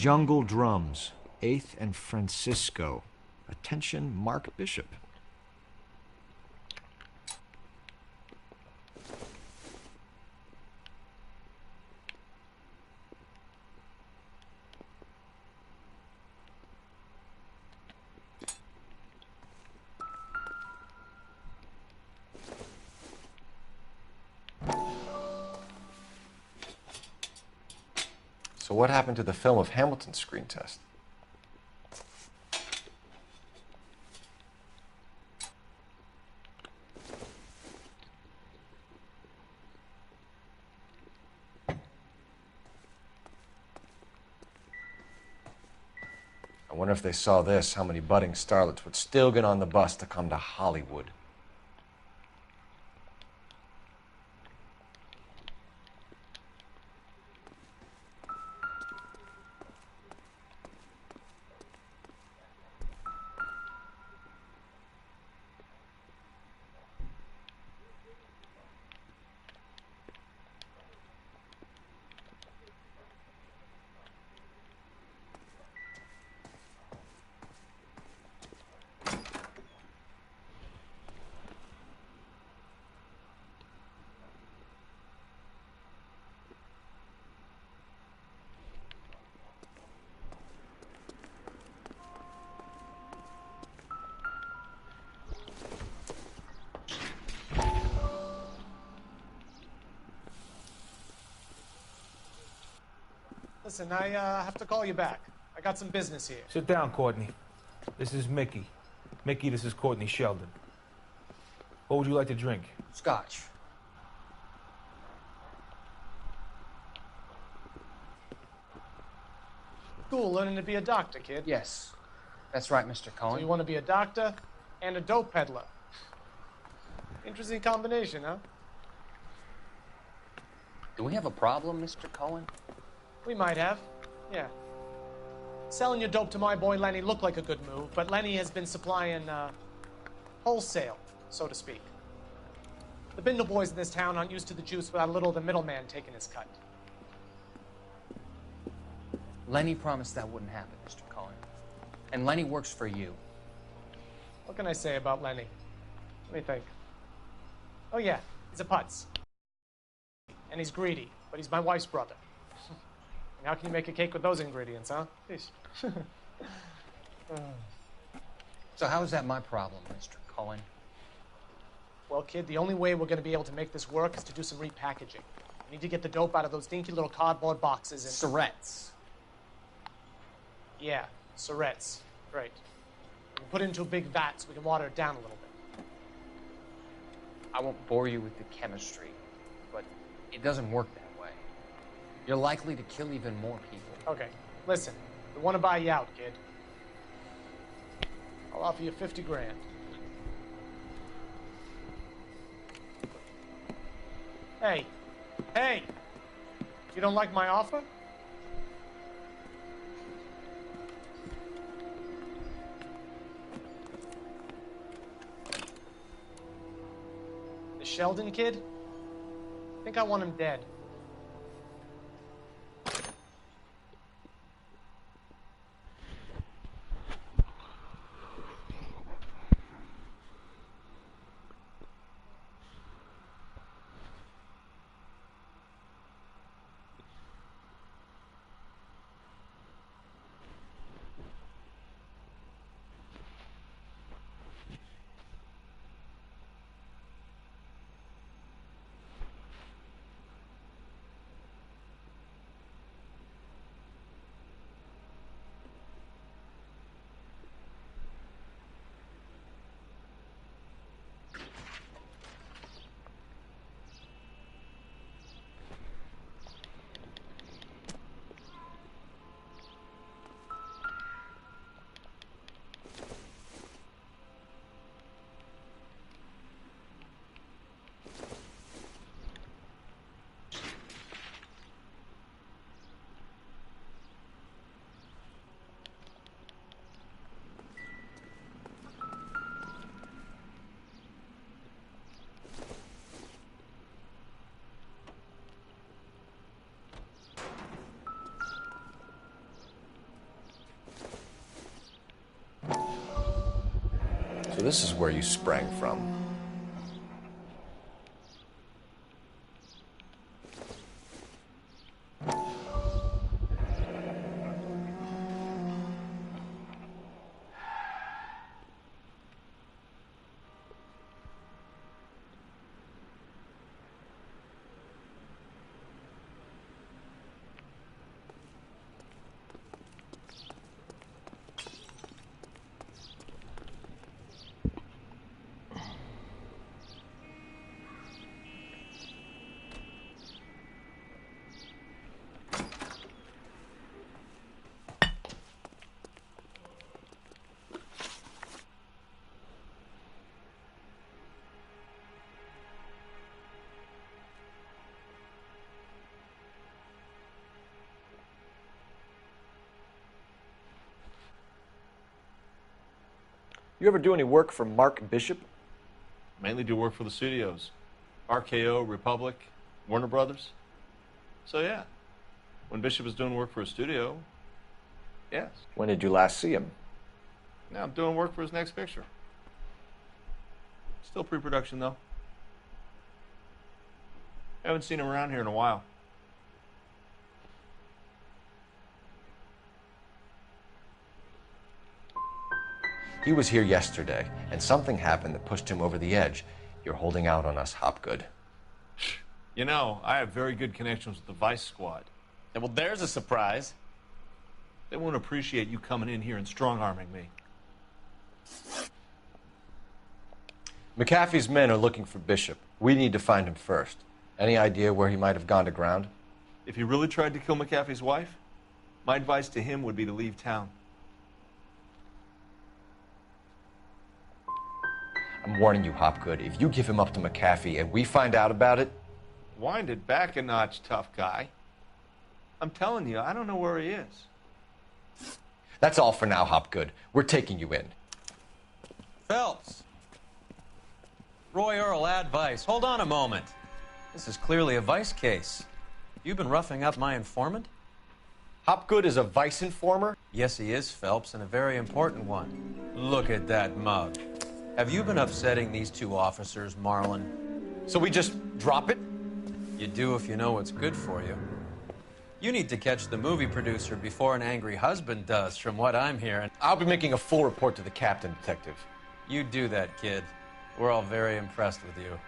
Jungle Drums, 8th and Francisco. Attention, Mark Bishop. So what happened to the film of Hamilton's screen test? I wonder if they saw this, how many budding starlets would still get on the bus to come to Hollywood. Listen, I have to call you back. I got some business here. Sit down, Courtney. This is Mickey. Mickey, this is Courtney Sheldon. What would you like to drink? Scotch. Cool, learning to be a doctor, kid. Yes. That's right, Mr. Cohen. So you want to be a doctor and a dope peddler. Interesting combination, huh? Do we have a problem, Mr. Cohen? We might have, yeah. Selling your dope to my boy Lenny looked like a good move, but Lenny has been supplying, wholesale, so to speak. The Bindle boys in this town aren't used to the juice without a little of the middleman taking his cut. Lenny promised that wouldn't happen, Mr. Cohen. And Lenny works for you. What can I say about Lenny? Let me think. Oh yeah, he's a putz. And he's greedy, but he's my wife's brother. And how can you make a cake with those ingredients, huh? So how is that my problem, Mr. Cohen? Well, kid, the only way we're going to be able to make this work is to do some repackaging. We need to get the dope out of those dinky little cardboard boxes and... Surrettes. Yeah, Surrettes. Right. We can put it into a big vat so we can water it down a little bit. I won't bore you with the chemistry, but it doesn't work that way. You're likely to kill even more people. Okay, listen. We want to buy you out, kid. I'll offer you 50 grand. Hey. Hey! You don't like my offer? The Sheldon kid? I think I want him dead. So this is where you sprang from. You ever do any work for Mark Bishop? Mainly do work for the studios. RKO, Republic, Warner Brothers. So yeah, when Bishop was doing work for a studio, yes. When did you last see him? Now I'm doing work for his next picture. Still pre-production though. Haven't seen him around here in a while. He was here yesterday, and something happened that pushed him over the edge. You're holding out on us, Hopgood. You know, I have very good connections with the Vice Squad. Yeah, well, there's a surprise. They won't appreciate you coming in here and strong-arming me. McAfee's men are looking for Bishop. We need to find him first. Any idea where he might have gone to ground? If he really tried to kill McAfee's wife, my advice to him would be to leave town. I'm warning you, Hopgood. If you give him up to McAfee and we find out about it... Wind it back a notch, tough guy. I'm telling you, I don't know where he is. That's all for now, Hopgood. We're taking you in. Phelps. Roy Earl, ad vice. Hold on a moment. This is clearly a vice case. You've been roughing up my informant? Hopgood is a vice informer? Yes, he is, Phelps, and a very important one. Look at that mug. Have you been upsetting these two officers, Marlon? So we just drop it? You do if you know what's good for you. You need to catch the movie producer before an angry husband does, from what I'm hearing. I'll be making a full report to the captain, Detective. You do that, kid. We're all very impressed with you.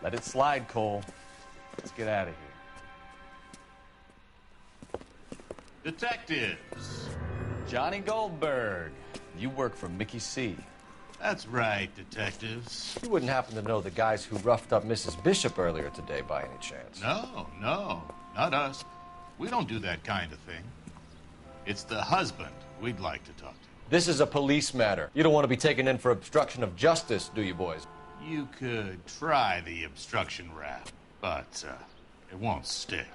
Let it slide, Cole. Let's get out of here. Detectives. Johnny Goldberg. You work for Mickey C. That's right, detectives. You wouldn't happen to know the guys who roughed up Mrs. Bishop earlier today by any chance? No, not us. We don't do that kind of thing. It's the husband we'd like to talk to. This is a police matter. You don't want to be taken in for obstruction of justice, do you, boys? You could try the obstruction rap, but it won't stick.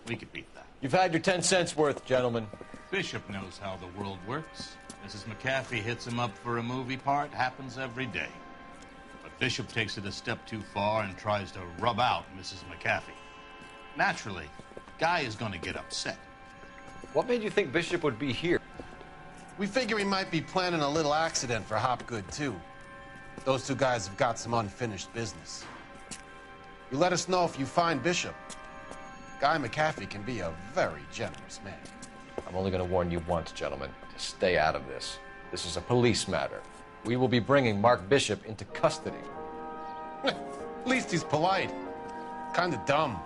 We could beat that. You've had your 10 cents worth, gentlemen. Bishop knows how the world works. Mrs. McAfee hits him up for a movie part. Happens every day. But Bishop takes it a step too far and tries to rub out Mrs. McAfee. Naturally, Guy is going to get upset. What made you think Bishop would be here? We figure he might be planning a little accident for Hopgood, too. Those two guys have got some unfinished business. You let us know if you find Bishop. Guy McAfee can be a very generous man. I'm only going to warn you once, gentlemen. To stay out of this. This is a police matter. We will be bringing Mark Bishop into custody. At least he's polite. Kind of dumb,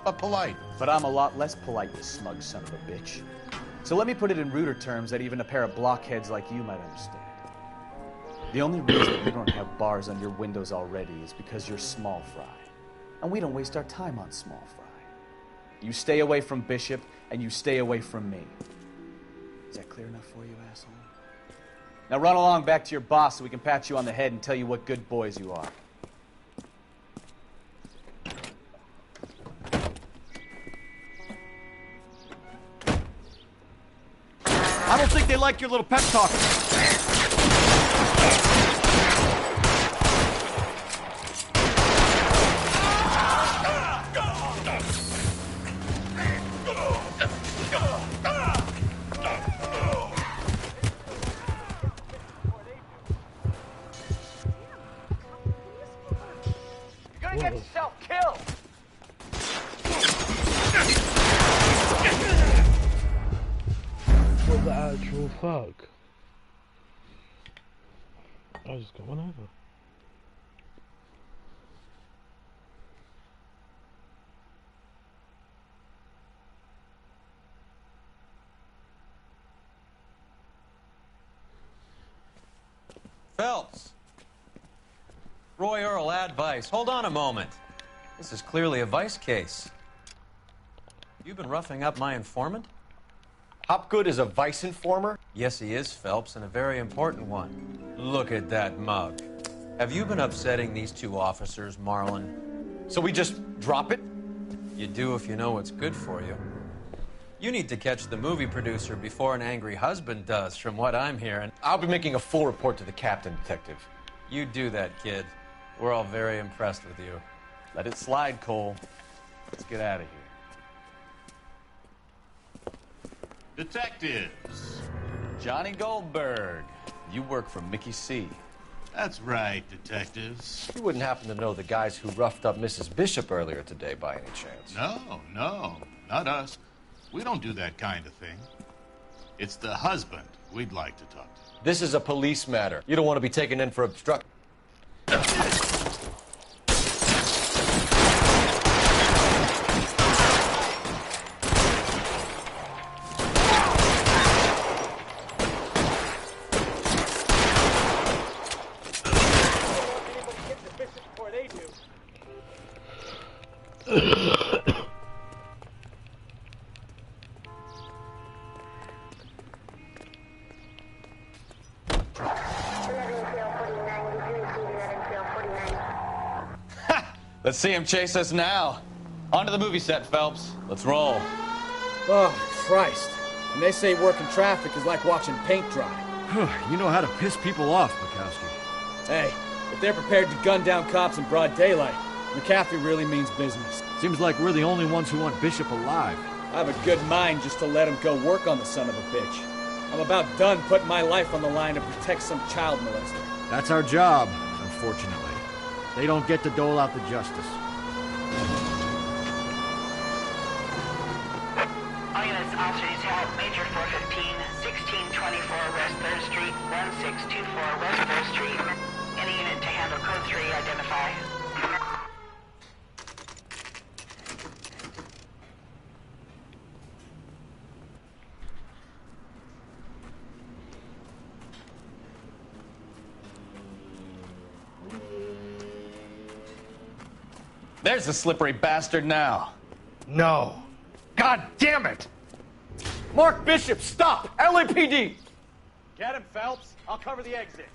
but polite. But I'm a lot less polite, you smug son of a bitch. So let me put it in ruder terms that even a pair of blockheads like you might understand. The only reason you don't have bars on your windows already is because you're small fry. And we don't waste our time on small fry. You stay away from Bishop, and you stay away from me. Is that clear enough for you, asshole? Now run along back to your boss so we can pat you on the head and tell you what good boys you are. I don't think they like your little pep talk. You're gonna get yourself killed. What the actual fuck? I just got one over. Phelps. Roy Earl, ad vice. Hold on a moment. This is clearly a vice case. You've been roughing up my informant? Hopgood is a vice informer? Yes, he is, Phelps, and a very important one. Look at that mug. Have you been upsetting these two officers, Marlon? So we just drop it? You do if you know what's good for you. You need to catch the movie producer before an angry husband does, from what I'm hearing. I'll be making a full report to the captain, Detective. You do that, kid. We're all very impressed with you. Let it slide, Cole. Let's get out of here. Detectives. Johnny Goldberg. You work for Mickey C. That's right, detectives. You wouldn't happen to know the guys who roughed up Mrs. Bishop earlier today by any chance? No, not us. We don't do that kind of thing. It's the husband we'd like to talk to. This is a police matter. You don't want to be taken in for obstruction. Let's see him chase us now. Onto the movie set, Phelps. Let's roll. Oh, Christ. And they say working traffic is like watching paint dry. You know how to piss people off, Bukowski. Hey, if they're prepared to gun down cops in broad daylight, McAfee really means business. Seems like we're the only ones who want Bishop alive. I have a good mind just to let him go work on the son of a bitch. I'm about done putting my life on the line to protect some child molester. That's our job, unfortunately. They don't get to dole out the justice. All units, officer detail, Major 415, 1624 West 3rd Street, 1624 West 3rd Street. Any unit to handle code 3, identify. There's the slippery bastard now. No. God damn it! Mark Bishop, stop! LAPD! Get him, Phelps. I'll cover the exit.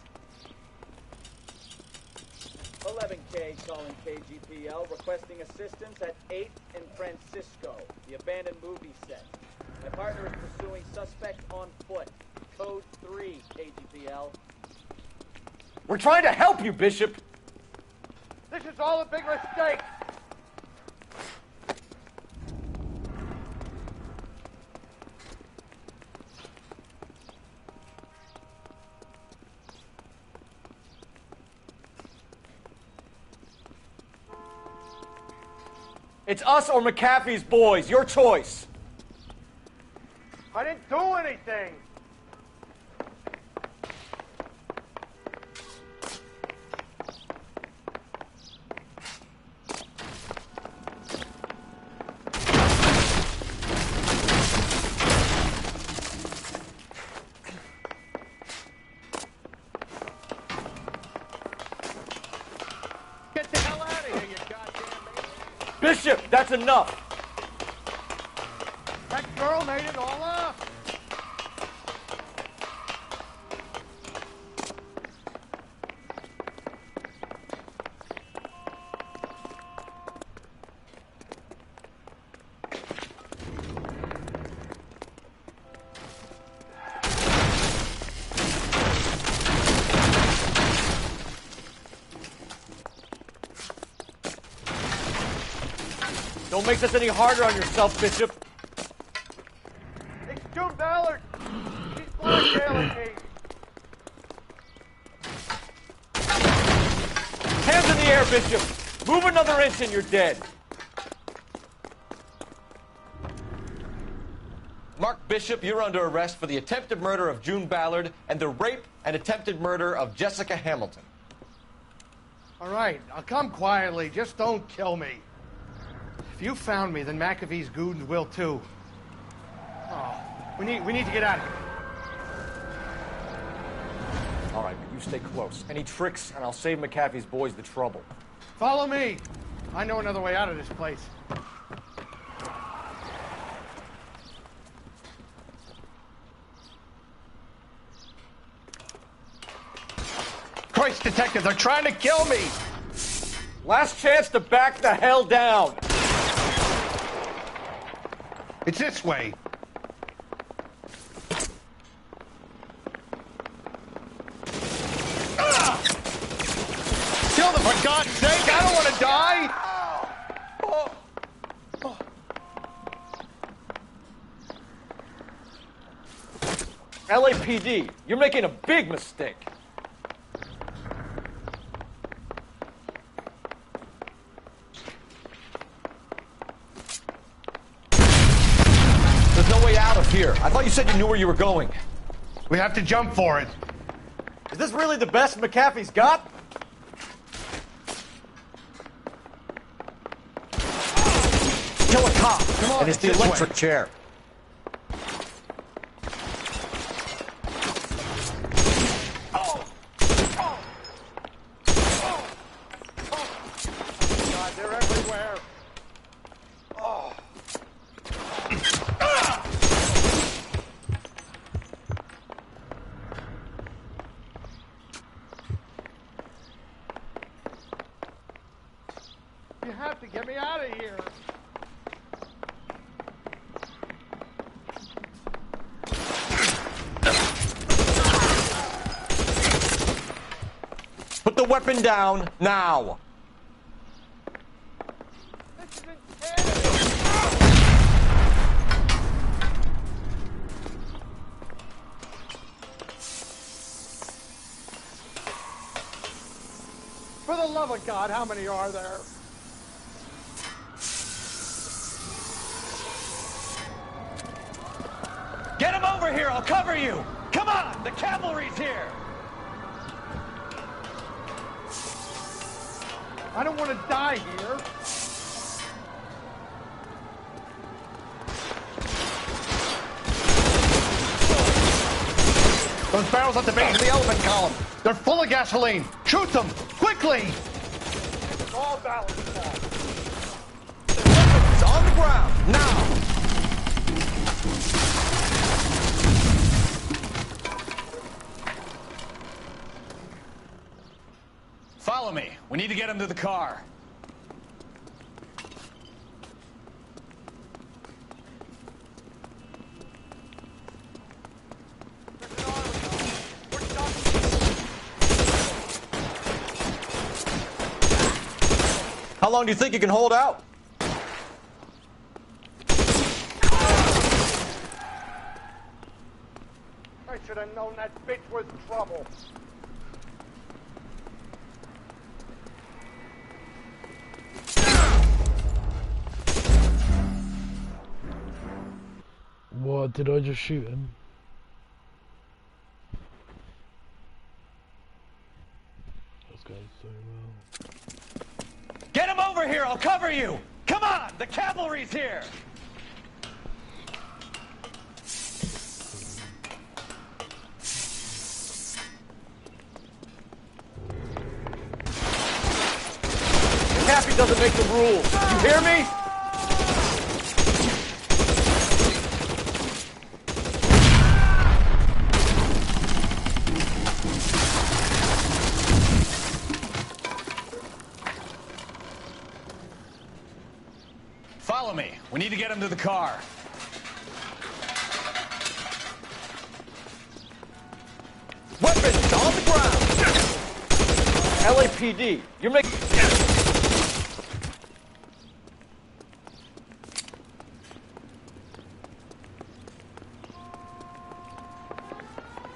11K calling KGPL, requesting assistance at 8th and Francisco, the abandoned movie set. My partner is pursuing suspect on foot. Code 3, KGPL. We're trying to help you, Bishop! This is all a big mistake! It's us or McAfee's boys. Your choice. I didn't do anything! Get the hell out of here, you goddamn idiot! Bishop, that's enough! That girl made it all up! Don't make this any harder on yourself, Bishop. It's June Ballard! She's blackmailing me! Hands in the air, Bishop! Move another inch and you're dead. Mark Bishop, you're under arrest for the attempted murder of June Ballard and the rape and attempted murder of Jessica Hamilton. All right, I'll come quietly. Just don't kill me. If you found me, then McAfee's goons will too. Oh, we need to get out of here. All right, but you stay close. Any tricks, and I'll save McAfee's boys the trouble. Follow me. I know another way out of this place. Christ, detective, they're trying to kill me! Last chance to back the hell down! It's this way. For God's sake, I don't want to die! LAPD, you're making a big mistake. There's no way out of here. I thought you said you knew where you were going. We have to jump for it. Is this really the best McAfee's got? Kill a cop. Come on, and it's the this way. electric chair. God, they're everywhere. Oh. You have to get me out of here. Put the weapon down now. For the love of God, how many are there? Get him over here, I'll cover you! Come on, the cavalry's here! I don't want to die here. Those barrels at the base of the elephant column. They're full of gasoline. Shoot them, quickly! It's all balanced off. It's on the ground, now! Follow me. We need to get him to the car. How long do you think you can hold out? I should have known that bitch was trouble. What, did I just shoot him? That's going so well. Get him over here, I'll cover you! Come on, the cavalry's here! McAfee doesn't make the rules. You hear me? Follow me. We need to get him to the car. Weapons on the ground! LAPD, you're making...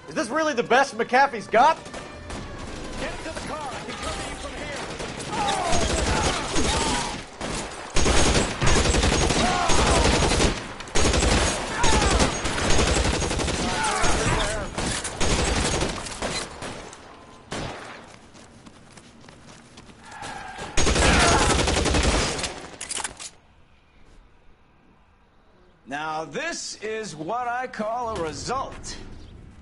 Is this really the best McAfee's got? Get him to the car. I can cover you from here. Now, this is what I call a result.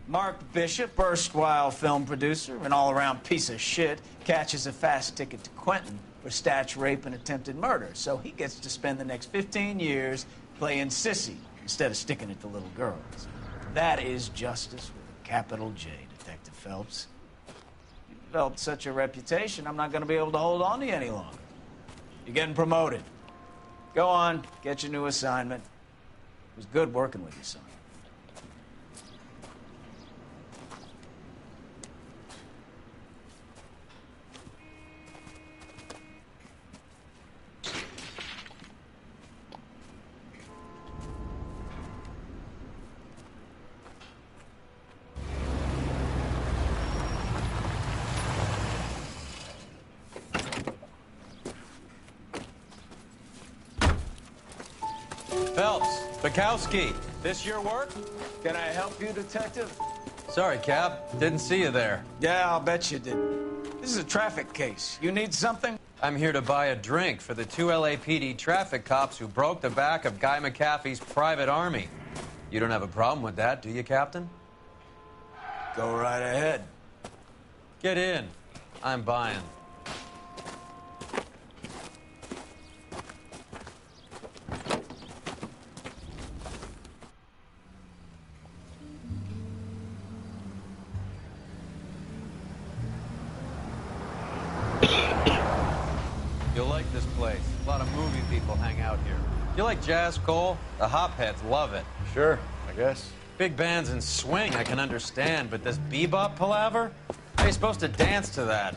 Mark Bishop, erstwhile film producer, an all-around piece of shit, catches a fast ticket to Quentin for statch rape and attempted murder, so he gets to spend the next 15 years playing sissy instead of sticking it to little girls. That is justice with a capital J, Detective Phelps. You developed such a reputation, I'm not going to be able to hold on to you any longer. You're getting promoted. Go on, get your new assignment. It was good working with you, son. Bukowski, this your work? Can I help you, Detective? Sorry, Cap. Didn't see you there. Yeah, I'll bet you did. This is a traffic case. You need something? I'm here to buy a drink for the 2 LAPD traffic cops who broke the back of Guy McAfee's private army. You don't have a problem with that, do you, Captain? Go right ahead. Get in. I'm buying. You'll like this place. A lot of movie people hang out here. You like jazz, Cole? The hopheads love it. Sure, I guess. Big bands and swing I can understand, but this bebop palaver? How are you supposed to dance to that?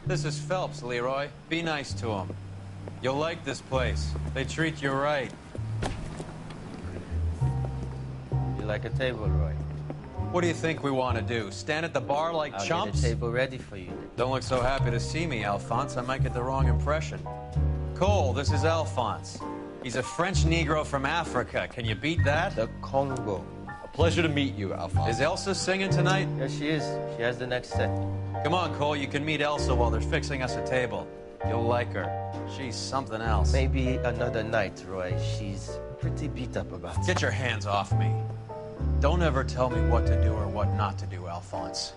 This is Phelps, Leroy. Be nice to him. You'll like this place. They treat you right. You like a table, Roy? What do you think we want to do? Stand at the bar like I'll chumps? get a table ready for you. Don't look so happy to see me, Alphonse. I might get the wrong impression. Cole, this is Alphonse. He's a French Negro from Africa. Can you beat that? The Congo. A pleasure to meet you, Alphonse. Is Elsa singing tonight? Yes, she is. She has the next set. Come on, Cole. You can meet Elsa while they're fixing us a table. You'll like her. She's something else. Maybe another night, Roy. She's pretty beat up about it. Get your hands off me. Don't ever tell me what to do or what not to do, Alphonse.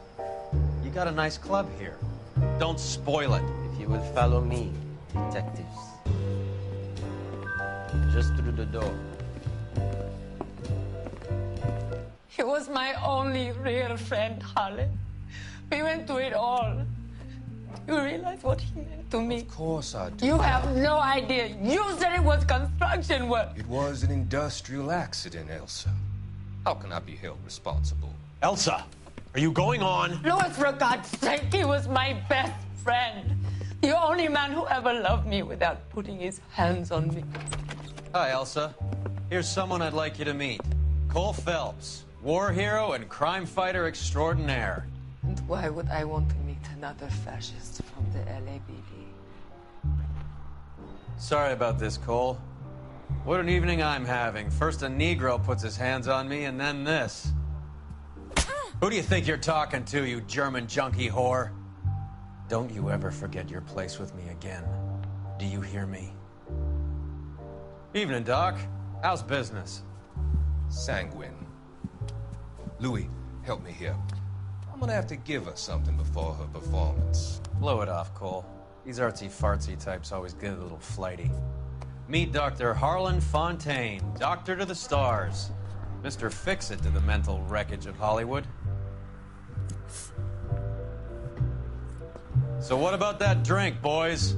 You got a nice club here. Don't spoil it. If you will follow me, detectives. Just through the door. He was my only real friend, Harlan. We went through it all. You realize what he meant to me? Of course I do. You have no idea. You said it was construction work. It was an industrial accident, Elsa. How can I be held responsible? Elsa, are you going on? Louis, for God's sake, he was my best friend. The only man who ever loved me without putting his hands on me. Hi, Elsa. Here's someone I'd like you to meet. Cole Phelps, war hero and crime fighter extraordinaire. And why would I want to meet another fascist from the LAPD? Sorry about this, Cole. What an evening I'm having. First a Negro puts his hands on me, and then this. Who do you think you're talking to, you German junkie whore? Don't you ever forget your place with me again. Do you hear me? Evening, Doc. How's business? Sanguine. Louis, help me here. I'm gonna have to give her something before her performance. Blow it off, Cole. These artsy-fartsy types always get a little flighty. Meet Dr. Harlan Fontaine, doctor to the stars. Mr. Fix-It to the mental wreckage of Hollywood. So what about that drink, boys?